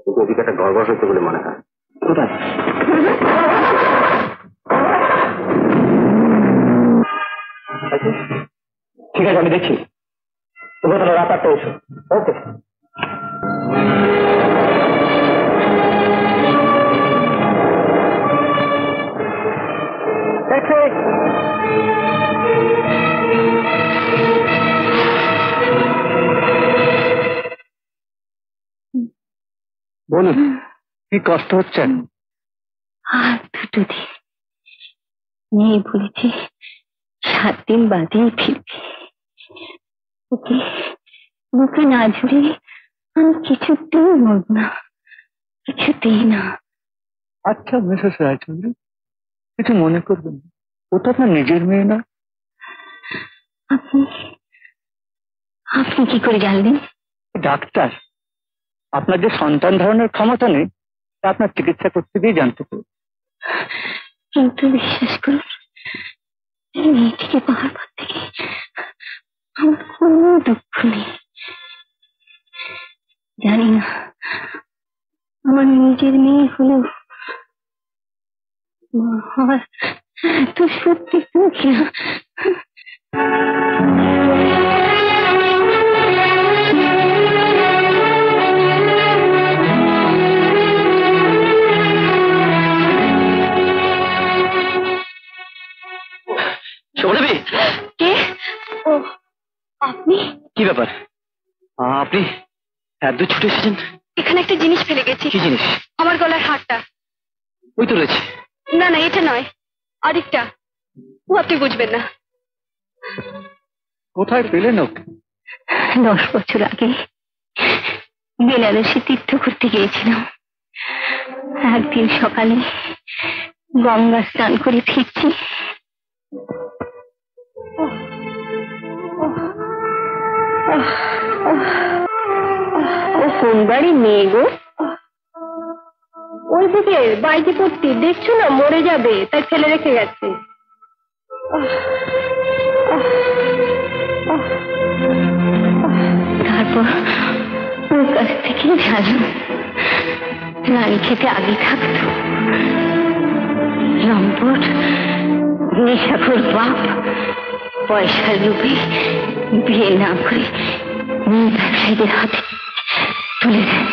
কিন্তু ওদিকে একটা গড়বড় হচ্ছে বলে মনে হয়। কোথায়? ঠিক আছে, আমি দেখছি। তোমরা তাহলে রাত 8টায় এসো। ওকে। বলুন, কি কষ্ট হচ্ছে? হাত দুটো দিয়ে মেয়ে বলেছে 7 দিন বাদেই ফিরবে। ওকে বুকে না ঝুড়ে আমি কিছুতেই মরব না, কিছুতেই না। আচ্ছা মিসেস রায়চৌধুরী, কিছু মনে করবেন না। ও তো আপনার নিজের মেয়ে না। আপনি আপনি কি করে জানলেন? ডাক্তার, আপনার যে সন্তান ধারণের ক্ষমতা নেই তা আপনার চিকিৎসা করতে গিয়ে জানতে পারি। কিন্তু বিশ্বাস করুন, এই মেয়েটিকে পাওয়ার পর থেকে আমার কোনো দুঃখ নেই। জানি না আমার নিজের মেয়ে হলেও মা হওয়ার এত সত্যি দুঃখ না। শোভদেবী, কে? ও আপনি? কি ব্যাপার? আপনি এত দূর ছুটে এসেছেন? এখানে একটা জিনিস ফেলে গেছি। কি জিনিস? আমার গলার হারটা। ওই তো রয়েছে। না না, এটা নয়, আরেকটা। ও আপনি বুঝবেন না। কোথায় পেলেন ওকে? 10 বছর আগে বেনারসে তীর্থ করতে গিয়েছিলাম। একদিন সকালে গঙ্গা স্নান করে ফিরছি। ও কোন বাড়ির মেয়ে গো? ওইদিকে বাইকে পড়তে দেখছো না, মরে যাবে তাই ফেলে রেখে গেছে। তারপর ওর কাছ থেকে জানলাম রানী খেতে আগে থাকতো। লম্পট নেশাখোর বাপ পয়সার লোভে বিয়ে না করে ব্যবসায়ীদের হাতে তুলে দেয়।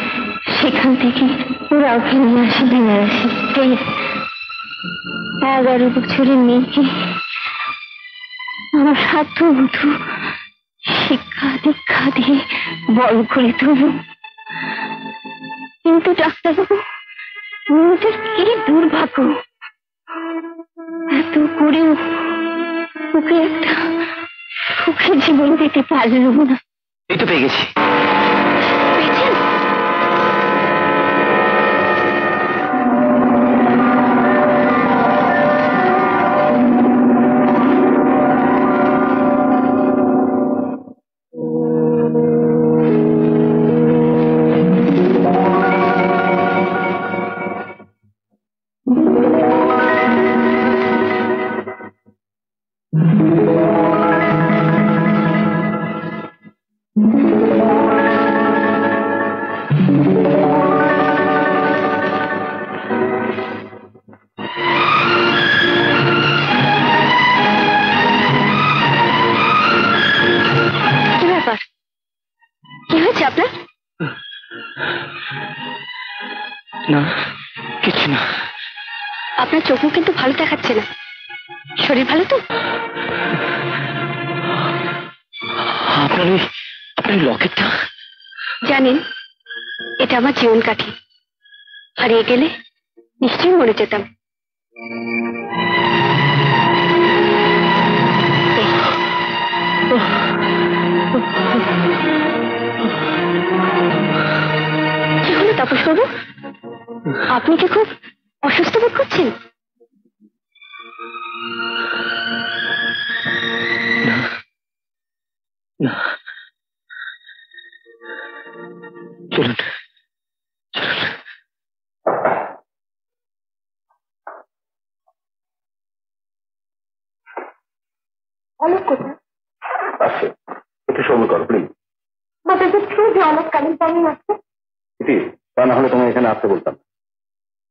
সেখান থেকে ওরা ওকে নিয়ে আসে বেনারসি। 11 বছরের মেয়েকে আমার সাধ্য মতো শিক্ষা দীক্ষা দিয়ে বড় করে তুলব। কিন্তু ডাক্তারবাবু, মেয়েটার কি দুর্ভাগ্য, এত করেও ওকে একটা সুখের জীবন দিতে পারল না। এই তো পেয়ে গেছি। পেয়েছেন? না, কিছু না। আপনার চোখ মুখ কিন্তু ভালো দেখাচ্ছে না। শরীর ভালো তো? আপনার আপনার লকেটটা? জানেন, এটা আমার জীবন কাঠি। হারিয়ে গেলে নিশ্চয়ই মরে যেতাম। কি হলো তাপস বাবু? আপনি কি খুব অসুস্থ বোধ করছেন? না, চলুন। অনেক কোথায়? আচ্ছা, একটু সময় করো please. But is it true যে অনেক কালিম্পংয়ে আছে? তা না হলে তোমায় এখানে আসতে বলতাম।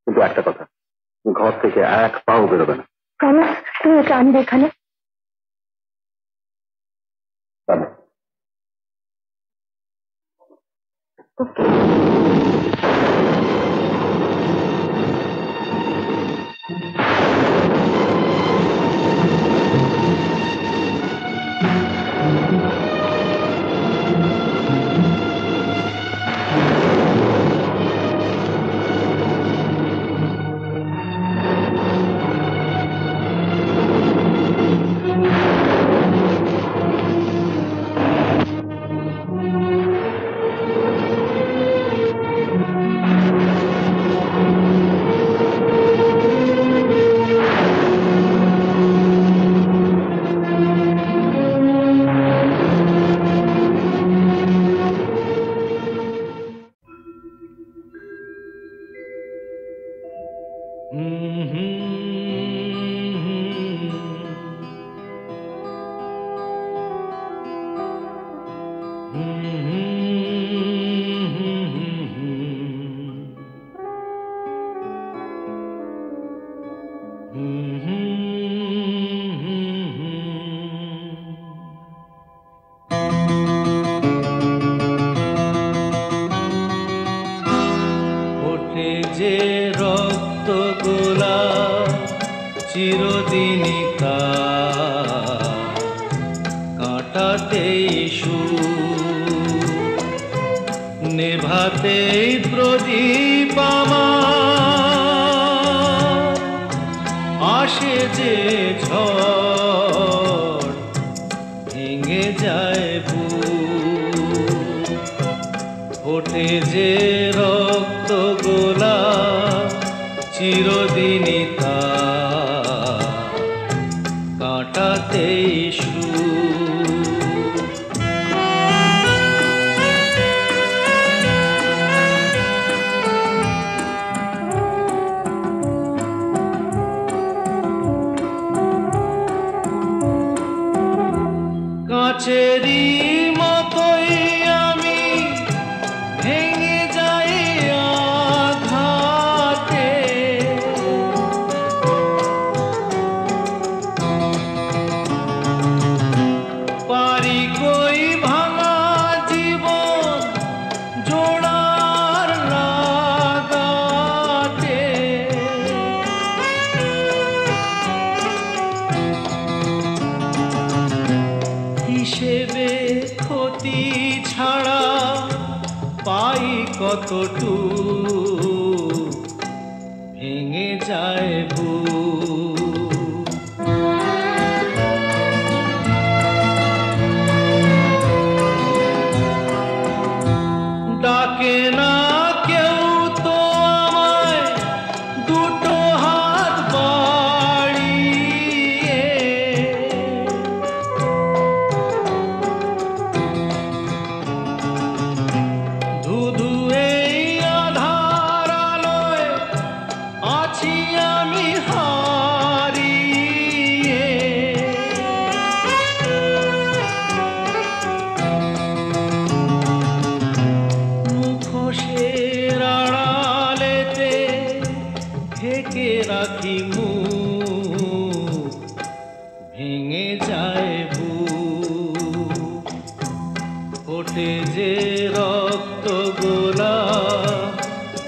কিন্তু একটা কথা, ঘর থেকে এক পাও বেরোবে না। প্রমিস তুমি এটা আনবে এখানে?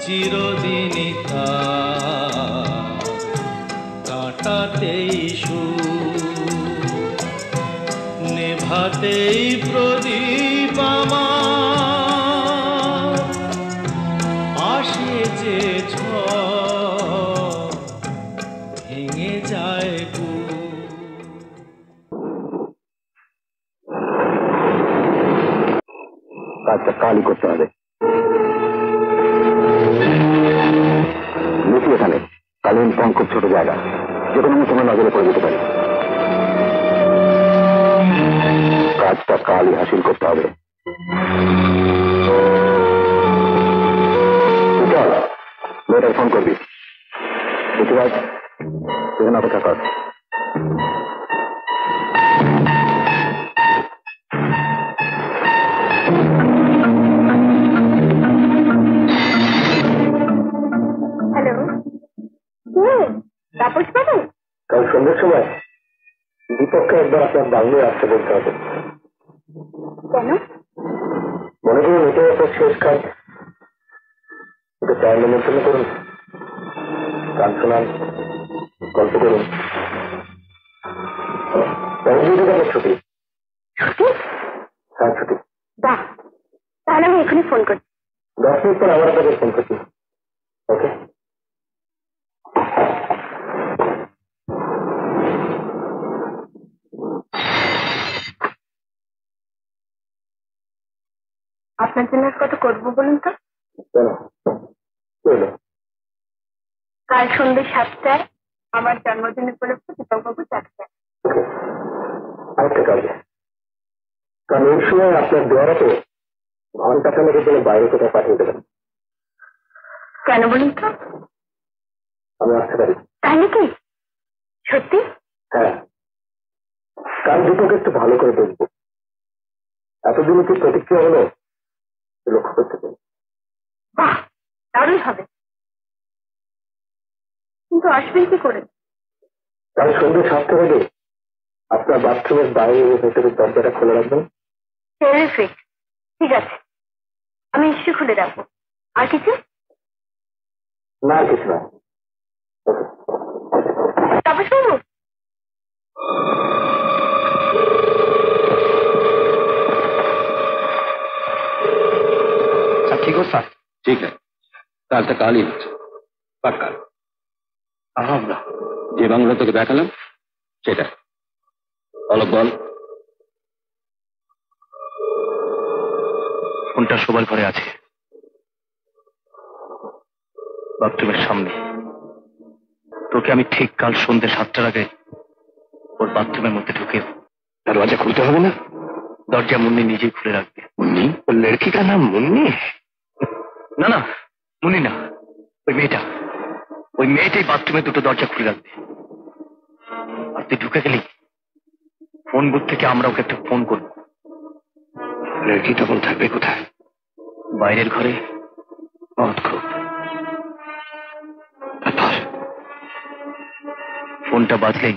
চির চিরদিনই কাটাতেই নেভাতেই প্রদীপ আমার আসে যে ঝড় ভেঙে যায় কাজটা কালই করতে হবে। লুচি এখানে কালিম্পং খুব ছোট জায়গা, যে কোনো সময় নজরে পড়ে যেতে পারে। কাজটা কালই হাসিল করতে হবে। চল, মেয়েটাকে ফোন করবি। ঋতুরাজ, এখানে অপেক্ষা কর। হ্যালো, কে তাপস বাবু? কাল সন্ধ্যের সময় দীপককে একবার আপনার বাংলায় আসতে বলতে হবে। কেন? মনে করুন এটা আপনার শেষ কাজ। ওকে চায়ের নিমন্ত্রণ করুন, গান শোনান, গল্প করুন। ছুটি? ছুটি? হ্যাঁ, ছুটি। বাহ, তাহলে আমি এখনই ফোন করছি। 10 মিনিট পর আবার আপনাকে ফোন করছি। ওকে। আপনার জন্য কত করবো বলুন তো? কাল সন্ধ্যে 7টায় আমার জন্মদিন উপলক্ষে দীপকবাবু চাচ্ছে। আরেকটা কাজ, কারণ এই সময় আপনার দেওয়ারাতে ঘন্টা খানেকের জন্য বাইরে কোথাও পাঠিয়ে দেবেন। কেন বলুন তো? আমি আসতে পারি। তাই নাকি? সত্যি? হ্যাঁ, কাল দুটোকে একটু ভালো করে দেখবো। এতদিন কি প্রতিক্রিয়া হলো লক্ষ্য করতে পারি। বাহ, দারুণ হবে। কিন্তু আসবেন কি করে? কাল সন্ধ্যে 7টার আগে আপনার বাথরুমের বাইরে ভেতরের দরজাটা খুলে রাখবেন। টেরিফিক, ঠিক আছে, আমি নিশ্চয়ই খুলে রাখবো। আর কিছু? না, আর কিছু না। তাপস বাবু, ठीक हो सर? ठीक है, কাজটা কালই হচ্ছে পাক্কা। আমরা যে বাংলা তোকে দেখালাম সেটা অলক বল। ফোনটা শোবার ঘরে আছে, বাথরুমের সামনে। তোকে আমি ঠিক কাল সন্ধ্যে 7টার আগে ওর বাথরুমের মধ্যে ঢুকে দরজা খুলতে হবে না। দরজা মুন্নি নিজেই খুলে রাখবে। মুন্নি? ওর লড়কি কা নাম মুন্নি? না না, মুন্নি না, ওই মেয়েটাই বাথরুমে দুটো দরজা খুলে রাখবে। আর তুই ঢুকে গেলি ফোন বুথ থেকে আমরা ওকে একটা ফোন করবো। লড়কি তখন থাকবে কোথায়? বাইরের ঘরে। খুব ফোনটা বাজলেই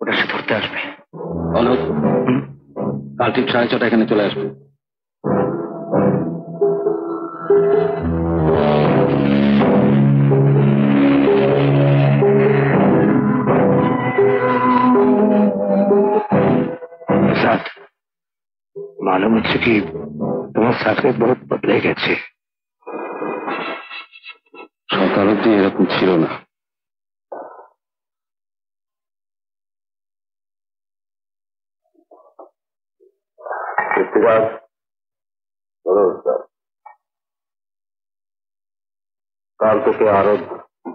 ওটা সে ধরতে আসবে। অলক, কাল ঠিক 6:30 এখানে চলে আসবে। मालूम হচ্ছে কি তোমার সাকরেত বহুত বদলে গেছে। সকাল অব্দি এরকম ছিল না। কাল তোকে আরো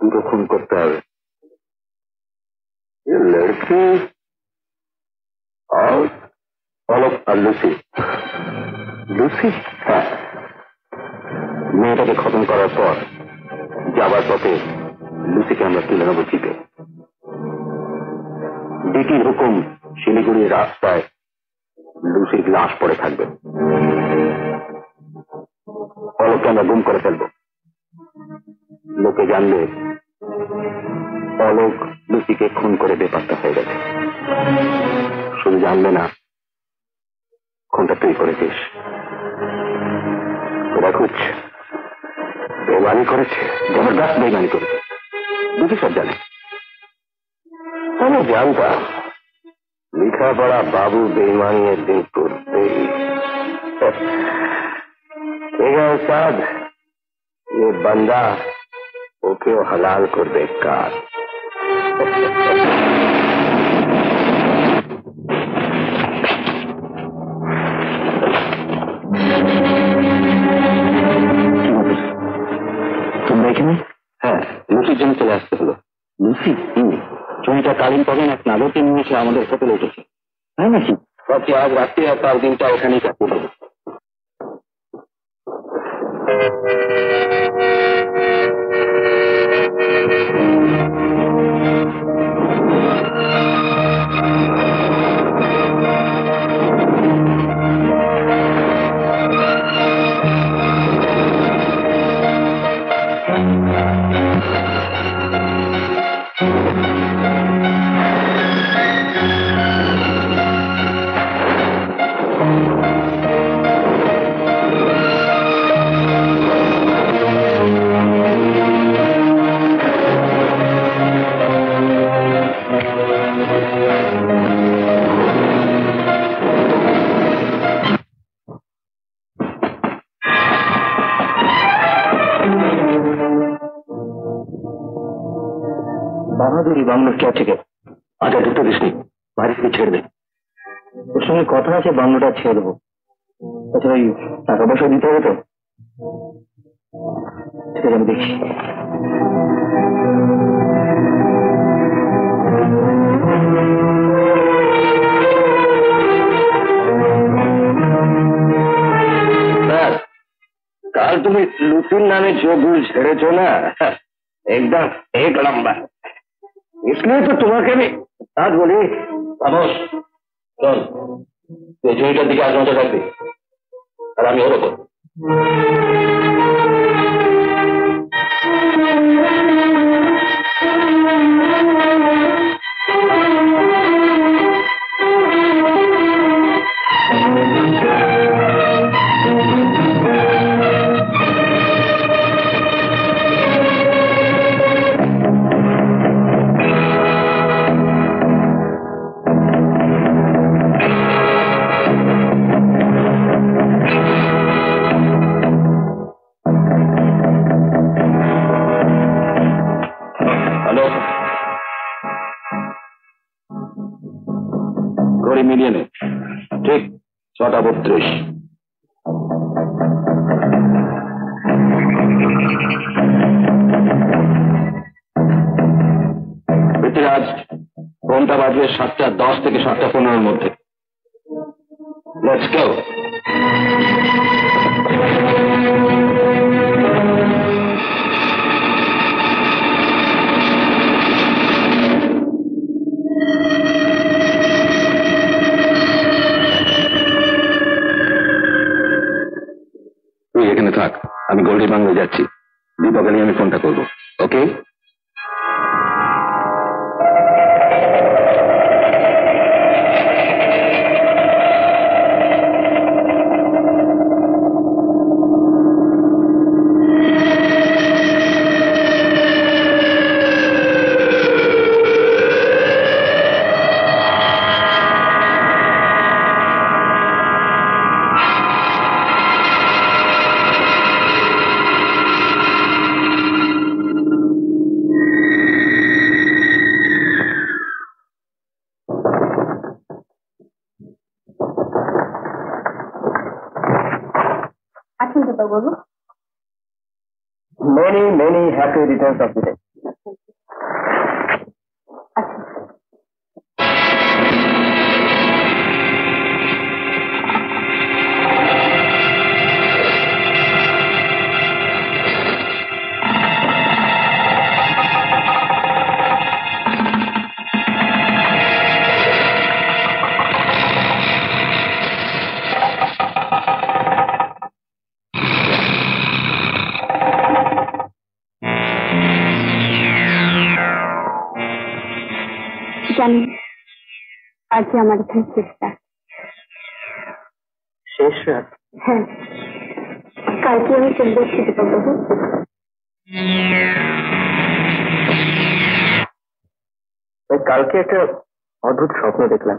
2টো খুন করতে হবে। লড়কি অলক আর লুসি। লুসি? হ্যাঁ, মেয়েটাকে খতম করার পর যাবার পথে লুসিকে আমরা তুলে নেবো জিপে। ডিটির হুকুম, শিলিগুড়ির রাস্তায় লুসির লাশ পড়ে থাকবে। অলককে আমরা গুম করে ফেলবো। লোকে জানলে অলক লুসিকে খুন করে বেপাত্তা হয়ে গেছে। শুধু জানলে না, খুনটা তুই করেছিস। রাখুচ বেমানি করেছে, জবরদস্ত বেমানি করেছে, দুটি সব জানে। আমি জানতাম लिखा पड़ा बाबू बेईमानी एक दिन करते ही। ठीक है उस्ताद, ये बंदा ओके हलाल कर देगा। তোমরা এখানে? হ্যাঁ, লুচির জন্য চলে আসতে হলো। লুচি? চুরিটা কালিম্পংয়ে এক নাগরকে নিয়ে এসে আমাদের হোটেলে উঠেছে, তাই নাকি? ভাবছি আজ রাত্রে আর তার দিনটা এখানেই কাটিয়ে দেবো। বাহাদুরি বাংলোর কেয়ারটেকার। আচ্ছা, ঢুকতে দিস নি, বাইরে থেকে ছেড়ে দে। ওর সঙ্গে কথা আছে, বাংলোটা ছেড়ে দেবো। তাছাড়া ওই টাকা পয়সা দিতে হবে তো। ঠিক আছে, আমি দেখছি। কাল তুমি লুচির নামে जो गुल ছেড়েছো না, एकदम एक नंबर। इसलिए तो তোমাকে আমি আজ বলি, খামোশ, চল এই জমিটার দিকে আজ নজর রাখবি, আর আমি ওর ওপর। ঘড়ি মিলিয়ে নে, ঠিক 6:32। পৃথ্বীরাজ, ফোনটা বাজবে 7:10 থেকে 7:15 মধ্যে। Let's go. তুই এখানে থাক, আমি গোল্ডি বাংলায় যাচ্ছি। দীপকে নিয়ে আমি ফোনটা করবো, ওকে? Many happy returns of the day. জানি আজকে আমার এখানে শেষ রাত। শেষ রাত? হ্যাঁ, কালকে আমি চলে যাচ্ছি দীপকবাবু। কালকে একটা অদ্ভুত স্বপ্ন দেখলাম।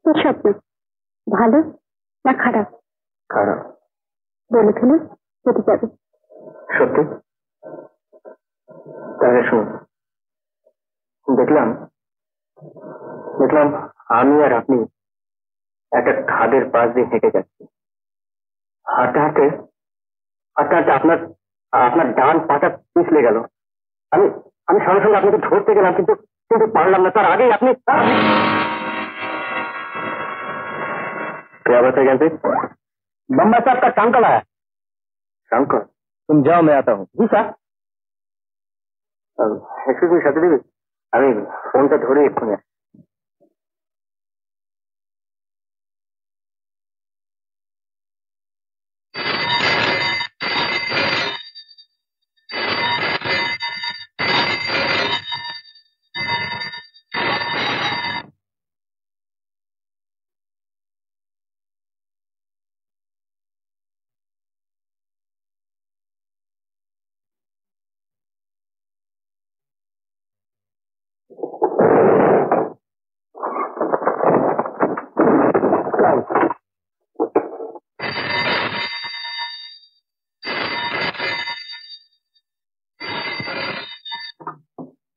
কি স্বপ্ন? ভালো না খারাপ? খারাপ। বলে ফেলো, কেটে যাবে। সত্যি? তাহলে শুনুন। দেখলাম আমি আর আপনি একটা খাদের পাশ দিয়ে হেঁটে যাচ্ছি। হাঁটতে হাঁটতে আপনার ডান পাটা পিছলে গেল। আমি সঙ্গে সঙ্গে আপনাকে ধরতে গেলাম, কিন্তু পারলাম না। তার আগেই আপনি क्या बात है? कहते बम्बा साहब का ट्रंकल है। ट्रंकल? तुम जाओ, मैं आता हूँ। जी सर। एक्सक्यूज मी, সাথে দিবি? আমি ফোনটা ধরে এক্ষুনি আসছি।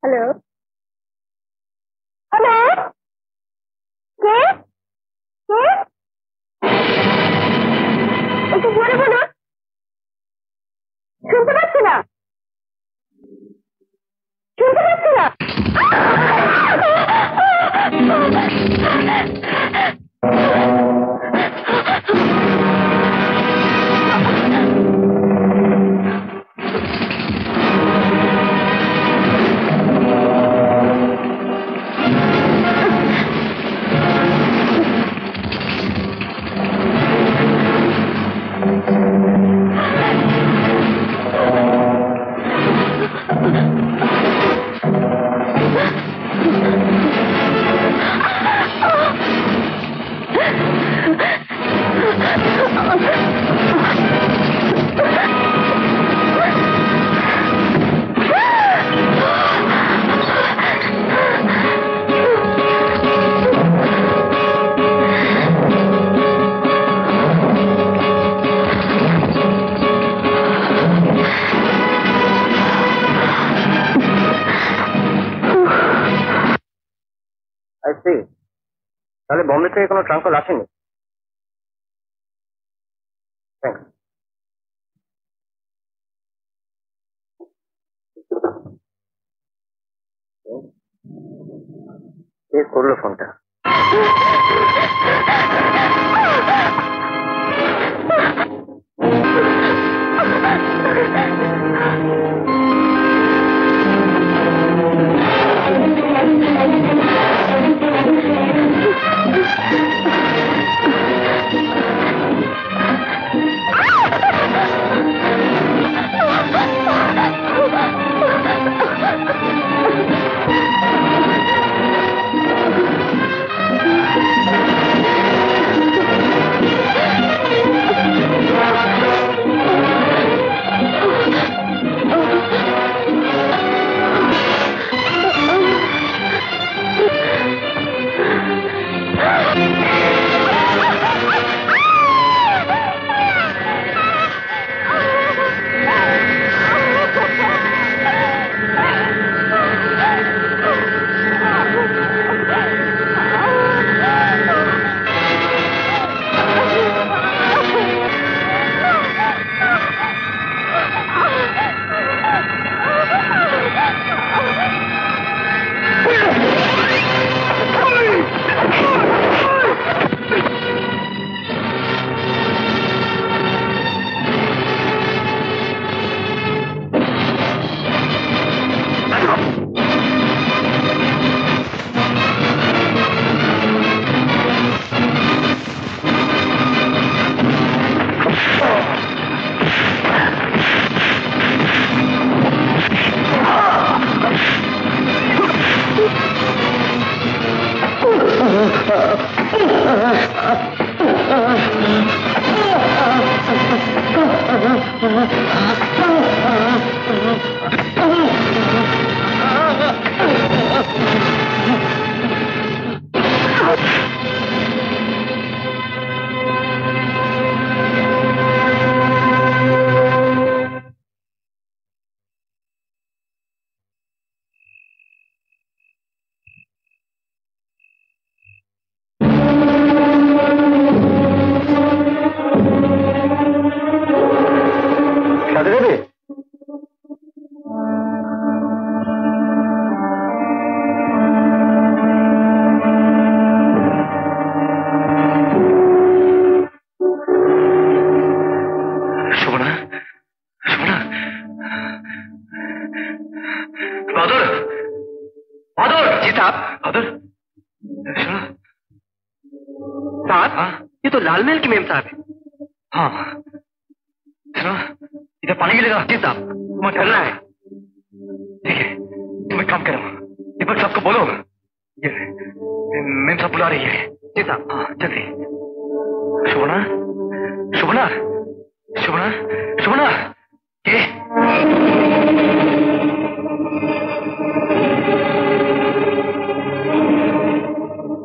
হ্যালো হ্যালো, কে কে? একটু জোরে বলুন, শুনতে পাচ্ছি না। তাহলে বম্বে থেকে কোনো ট্রাঙ্কল আসেনি? কে করলো ফোনটা? बहादुर, बहादुर जी साहब, बहादुर सुनो साहब, ये तो लाल महल की मेम साहब है। हाँ सुनो, इधर पानी मिलेगा जी साहब, तुम्हें चलना है। ठीक है, तुम एक काम करो, दीपक साहब को बोलो ये मेम साहब बुला रही है। जी साहब, हाँ जल्दी। शुभना, शुभना, शुभना, शुभना, ये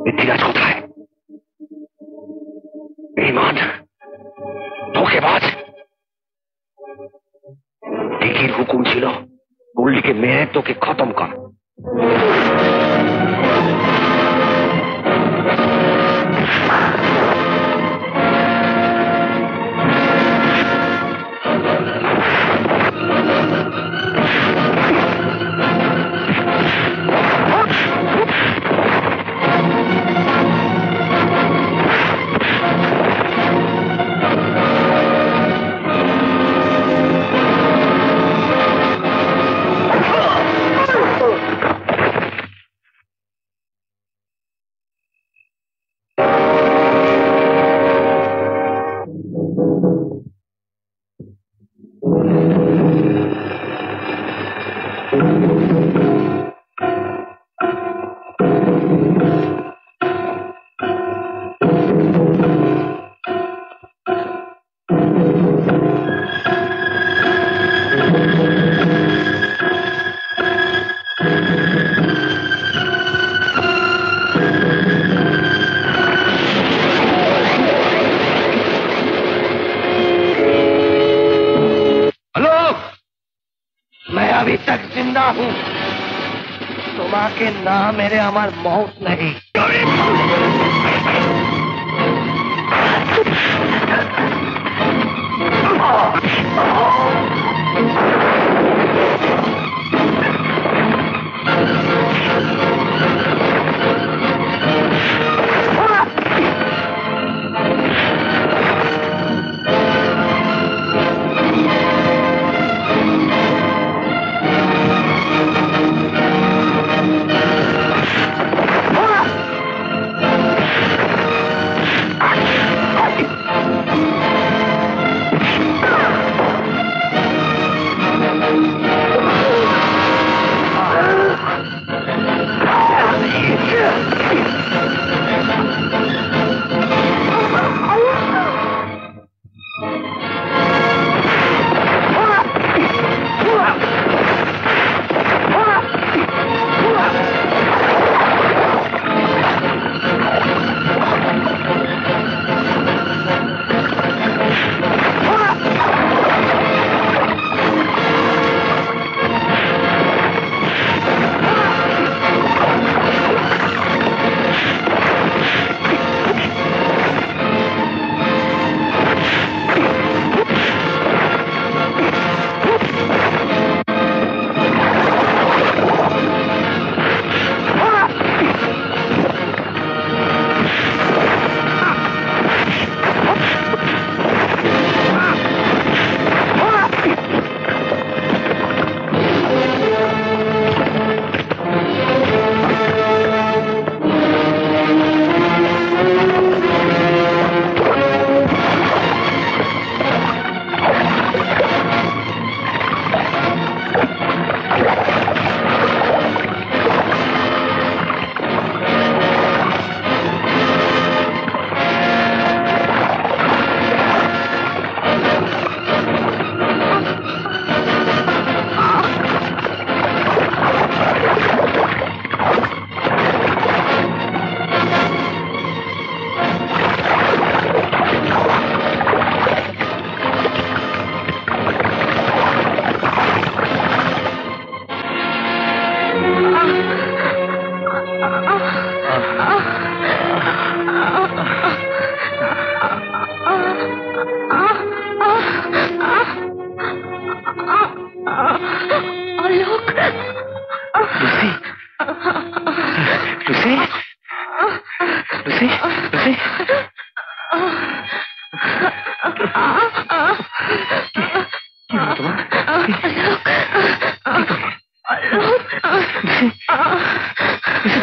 इतिहास होता है, बेईमान, धोखेबाज। টিকির হুকুম ছিল পল্লীকে মেরে তোকে খতম কর। তোমাকে না মেরে আমার মৌত নেই।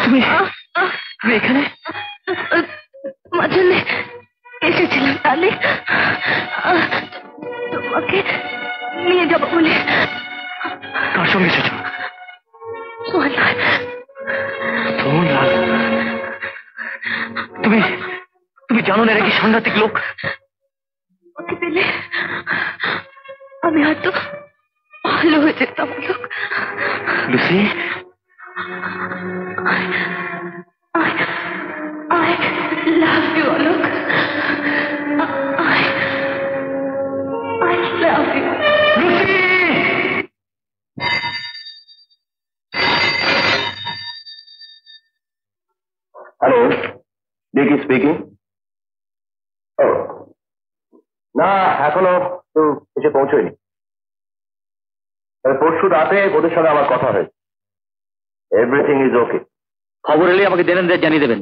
তুমি এখানে মাঝে এসেছিলাম তাহলে তোমাকে নিয়ে যাবো বলে। কার সঙ্গে এসেছ? সোহনলাল। সোহনলাল, তুমি জানো না এরা কি সাংঘাতিক লোক? ওকে পেলে আমি হয়তো ভালো হয়ে যেতাম। লোক Lucy, I love you, Alok. I love you. Lucy! Hello, Dicky speaking. ও না, এখনো তো এসে পৌঁছয়নি। পরশু রাতে ওদের সঙ্গে আমার কথা হয়েছে। Everything is okay. খবর এলে আমাকে দেন জানিয়ে দেবেন।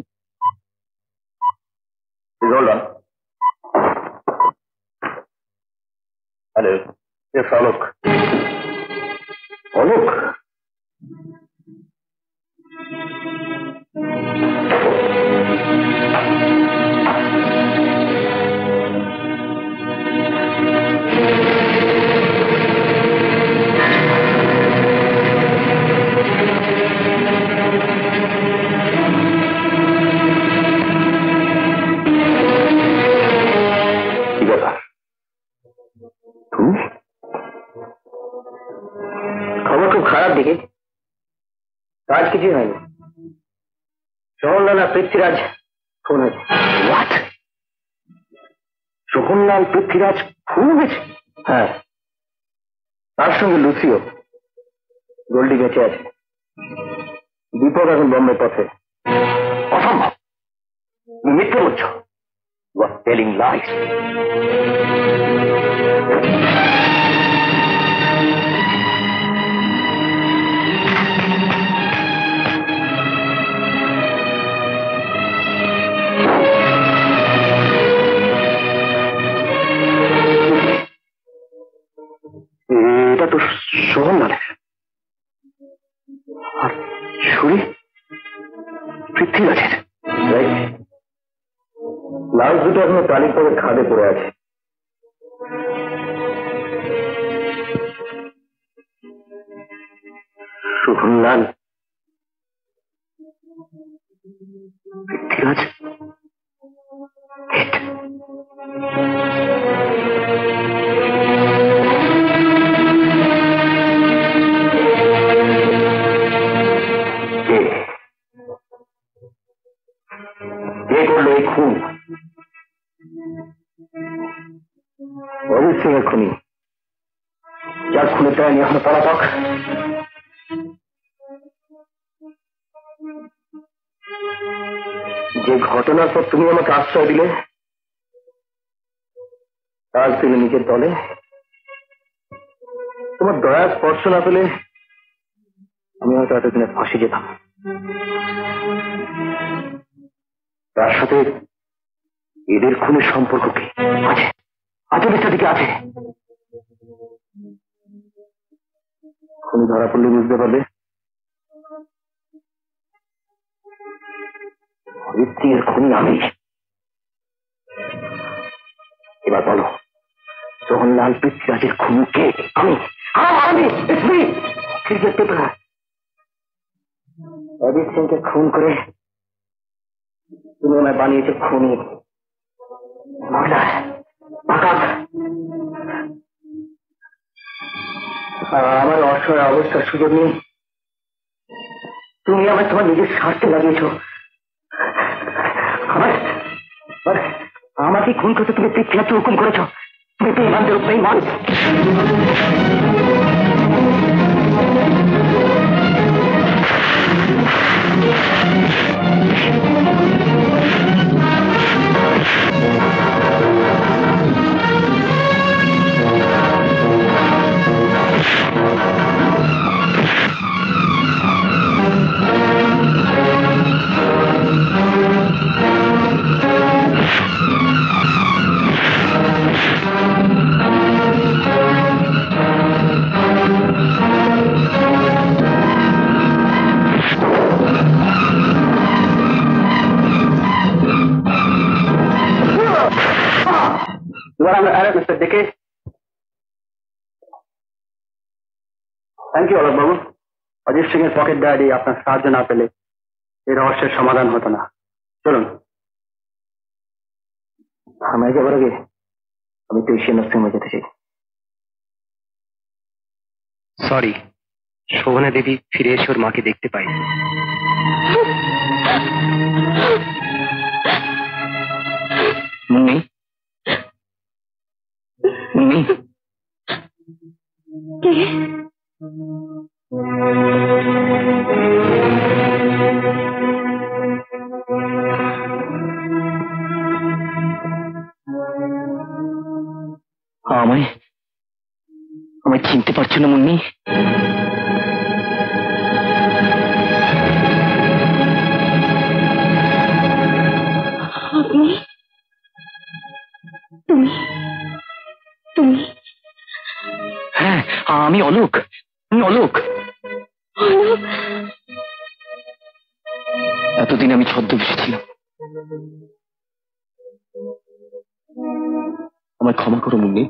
Hold on. Hello. Yes, Alok. Alok? খবর খুব খারাপ দিকে। কাজ কিছুই হয়নি। সোহনলাল আর পৃথ্বীরাজ খুন হয়েছে। হোয়াট? সোহনলাল পৃথ্বীরাজ খুন হয়েছে? হ্যাঁ, তার সঙ্গে লুসিও। গোল্ডি বেঁচে আছে। দীপক এখন বম্বে পথে। অসম্ভব, তুমি মিথ্যে বলছো। You are telling lies. এটা তো সোহনলালের। আর ছুরি পৃথ্বীরাজের। লাশ দুটো এখনো কালিম্পংয়ের খাদে পড়ে আছে। সোহনলাল, পৃথ্বীরাজ, কে করলো এই খুন? অজিত সিং এর খুনি, যার খুনের দায় নিয়ে এখনো পলাতক। যে ঘটনার পর তুমি আমাকে আশ্রয় দিলে, আজ তুমি নিজের দলে। তোমার দয়া স্পর্শ না পেলে আমি হয়তো এতদিনে ফাঁসি যেতাম। তার সাথে এদের খুনের সম্পর্ক কি আছে? আচরিত দিকে আছে। খুনি ধরা পড়লে বুঝতে পারবে অরিত্রীর খুনি আমি। এবার বলো, সোহনলাল পৃথ্বীরাজের খুনি কে? আমি। অজিত সিংকে খুন করে তুমি আমায় বানিয়েছে খুনি। আমার অসহায় অবস্থার সুযোগ নিয়ে তুমি আমায় তোমার নিজের স্বার্থে লাগিয়েছ। আমাকে খুন করতে তুমি পৃথ্বীরাজকে হুকুম করেছ। তুমি বেঈমানদের বেঈমান। মিস্টার ডেকে। থ্যাংক ইউ অলোক বাবু। অজিত সিং এর পকেট ডায়েরি আপনার সাহায্য না পেলে এই রহস্যের সমাধান হতো না। চলুন। থানায় যাবার আগে আমি তো এশিয়ান নার্সিংহোমে যেতে চাই। সরি, শোভনা দেবী ফিরে এসে ওর মাকে দেখতে পাই। মুন্নি, মুন্নি, আমায় আমায় চিনতে পারছো না মুন্নি? আপনি? তুমি? তুমি? হ্যাঁ, আমি অলোক। আমি অলোক। এতদিন আমি ছদ্মবেশে ছিলাম। আমায় ক্ষমা করো মুন্নি।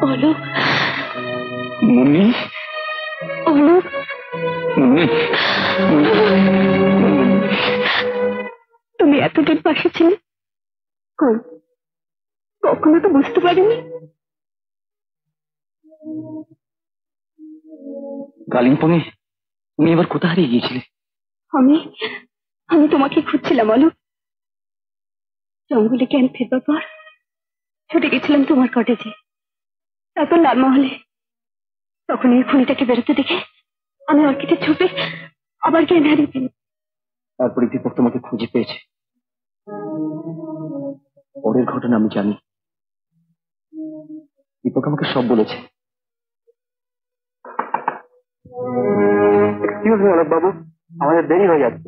অলোক? মুন্নি, অলোক? মুন্নি, তুমি এতদিন পাশে ছিলে, কখনো তো বুঝতে পারিনি। কালিম্পংয়ে তুমি এবার কোথা হারিয়ে গিয়েছিলে? আমি আমি তোমাকে খুঁজছিলাম অলোক। জঙ্গলে ক্যাম্প ফেরবার পর ছুটে গেছিলাম তোমার কটেজে, তারপর লালমহলে। তখন এই খুনিটাকে বেরোতে দেখে আমি অর্কিতে ছুটে আবার জ্ঞান হারিয়ে ফেলি। তারপরে দীপক তোমাকে খুঁজে পেয়েছে। পরের ঘটনা আমি জানি। দীপক আমাকে সব বলেছে। এক্সকিউজ মি অলোক বাবু, আমাদের দেরি হয়ে যাচ্ছে।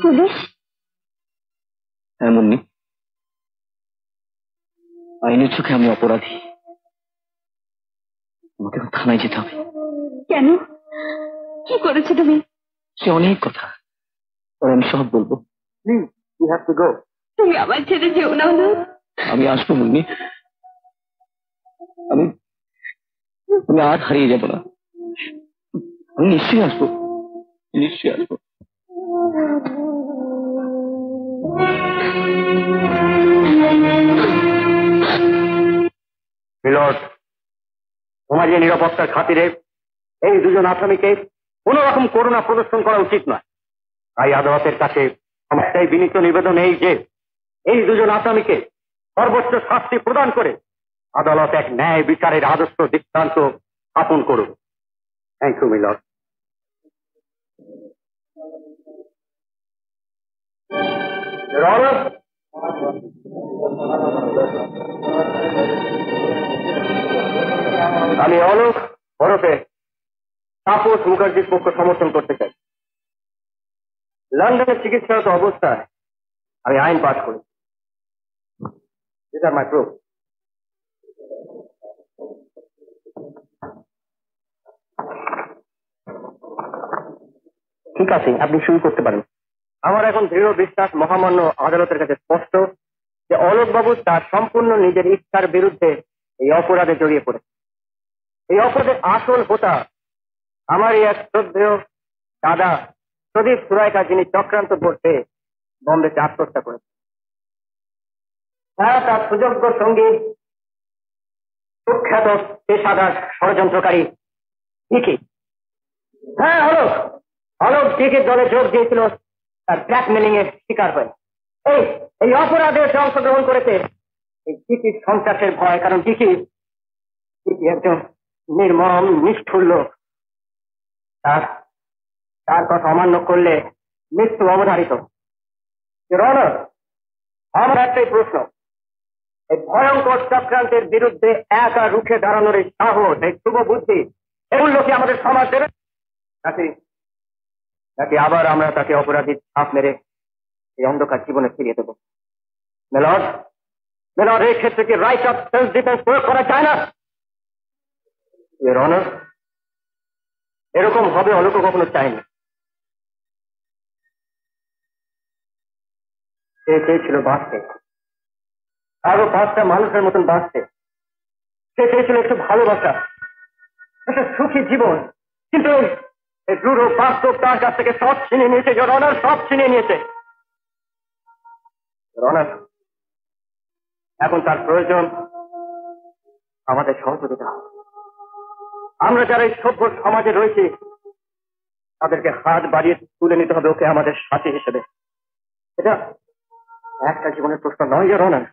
পুলিশ? হ্যাঁ মুন্নি, আইনের চোখে আমি অপরাধী। আমাকে থানায় যেতে হবে। কেন? কি করেছো তুমি? সে অনেক কথা, পরে আমি সব বলবো। Please, you have to go. তুমি আমার ছেড়ে যেও না অলোক। আমি আসবো মুন্নি, আমি আমি আর হারিয়ে যাব না। আমি নিশ্চয়ই আসবো, নিশ্চয়ই আসবো। মিলর্ড, সমাজের নিরাপত্তার খাতিরে এই দুজন আসামিকে কোন রকম করুণা প্রদর্শন করা উচিত নয়। তাই আদালতের কাছে আমার একটাই বিনীত নিবেদন এই যে এই দুজন আসামিকে সর্বোচ্চ শাস্তি প্রদান করে আদালত এক ন্যায় বিচারের আদর্শ দৃষ্টান্ত স্থাপন করুন। Thank you milord. আমি অলোক ওরফে তাপস মুখার্জির পক্ষ সমর্থন করতে চাই। লন্ডনের চিকিৎসারত অবস্থায় আমি আইন পাশ করি। These are my proof. ঠিক আছে, আপনি শুরু করতে পারেন। আমার এখন দৃঢ় বিশ্বাস মহামান্য আদালতের কাছে স্পষ্ট যে অলোক বাবু তার সম্পূর্ণ নিজের ইচ্ছার বিরুদ্ধে এই অপরাধে জড়িয়ে পড়ে। এই অপরাধের আসল হোতা আমারই এক শ্রদ্ধেয় দাদা প্রদীপ সুরাইকা, যিনি চক্রান্ত করতে বম্বেতে আত্মহত্যা করেছে। হ্যাঁ, তার সুযোগ্য সঙ্গী সুখ্যাত পেশাদার ষড়যন্ত্রকারী ডিকি। হ্যাঁ, অলোক ডিকির দলে যোগ দিয়েছিল তার ব্ল্যাকমেলিং এর শিকার হয়ে। এই অপরাধে অংশগ্রহণ করেছে এই ডিকির সন্ত্রাসের ভয়, কারণ ডিকি একজন নির্মম নিষ্ঠুর লোক। তার কথা অমান্য করলে মৃত্যু অবধারিত। আমার একটাই প্রশ্ন, এই ভয়ঙ্কর চক্রান্তের বিরুদ্ধে একা রুখে দাঁড়ানোর এই সাহস, এই শুভ বুদ্ধি, এগুলো কি আমাদের সমাজ দেবে নাকি আবার আমরা তাকে অপরাধীর ছাপ মেরে এই অন্ধকার জীবনে ফিরিয়ে দেব? মেলর্ড, এই ক্ষেত্রে কি রাইট অফ সেলফ ডিফেন্স প্রয়োগ করা যায় না? ইওর অনার, এরকম হবে অলোক কখনো চায়নি। সে চেয়েছিল বাঁচতে, আরো 5টা মানুষের মতন বাঁচতে। সে চেয়েছিল একটু ভালোবাসা, একটা সুখী জীবন, কিন্তু এই রূঢ় বাস্তব তার কাছ থেকে সব ছিনিয়ে নিয়েছে। রনার সব ছিনিয়ে নিয়েছে। রনার এখন তার প্রয়োজন আমাদের সহযোগিতা। আমরা যারা এই সভ্য সমাজে রয়েছি তাদেরকে হাত বাড়িয়ে তুলে নিতে হবে ওকে আমাদের সাথী হিসেবে। এটা একটা জীবনের প্রশ্ন নয় যে রনার,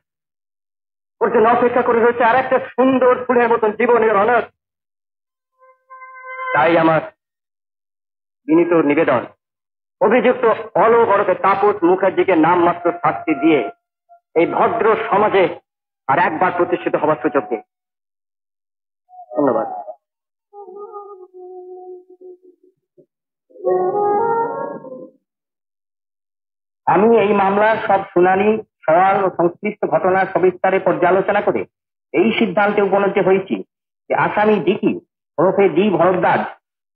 ওর জন্য অপেক্ষা করে রয়েছে আর একটা সুন্দর ফুলের মতন জীবনের রনার। তাই আমার বিনীত নিবেদন, অভিযুক্ত অলোক ওরফে তাপস মুখার্জিকে নামমাত্র শাস্তি দিয়ে এই ভদ্র সমাজে আর একবার প্রতিষ্ঠিত হবার সুযোগ দিন। ধন্যবাদ। আমি এই মামলার সব শুনানি, সওয়াল ও সংশ্লিষ্ট ঘটনার সবিস্তারে পর্যালোচনা করে এই সিদ্ধান্তে উপনীত হয়েছি যে আসামি ডিকি ওরফে ডি ভরদ্বাজ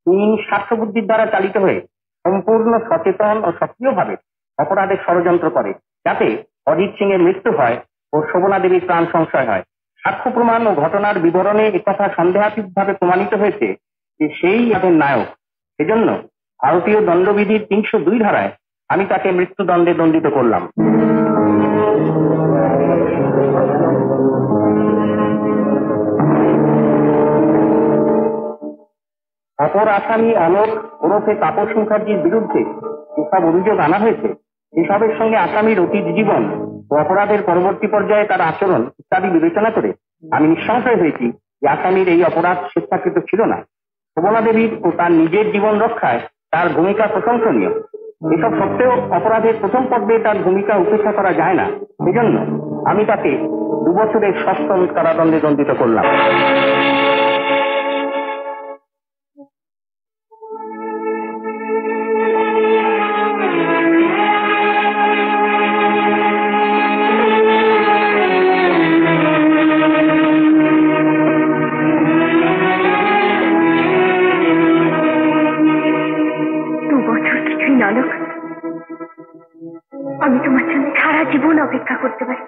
তিনি স্বার্থবুদ্ধির দ্বারা চালিত হয়ে সম্পূর্ণ সচেতন ও সক্রিয়ভাবে অপরাধের ষড়যন্ত্র করে, যাতে অজিত সিং এর মৃত্যু হয় ও শোভনা দেবীর প্রাণ সংশয় হয়। সাক্ষ্য প্রমাণ ও ঘটনার বিবরণে একথা সন্দেহাতীতভাবে প্রমাণিত হয়েছে যে সেই তাদের নায়ক। সেজন্য ভারতীয় দণ্ডবিধির 302 ধারায় আমি তাকে মৃত্যুদণ্ডে দণ্ডিত করলাম। অপর আসামি অলোক ওরফে তাপস মুখার্জির বিরুদ্ধে যেসব অভিযোগ আনা হয়েছে সেসবের সঙ্গে আসামির অতীত জীবন ও অপরাধের পরবর্তী পর্যায়ে তার আচরণ ইত্যাদি বিবেচনা করে আমি নিঃসংশয় হয়েছি যে আসামির এই অপরাধ স্বেচ্ছাকৃত ছিল না। শোভনা দেবীর ও তার নিজের জীবন রক্ষায় তার ভূমিকা প্রশংসনীয়। এসব সত্ত্বেও অপরাধের প্রথম পর্বে তার ভূমিকা উপেক্ষা করা যায় না। সেজন্য আমি তাকে 2 বছরের সশ্রম কারাদণ্ডে দণ্ডিত করলাম। আমি তোমার জন্য সারা জীবন অপেক্ষা করতে পারি।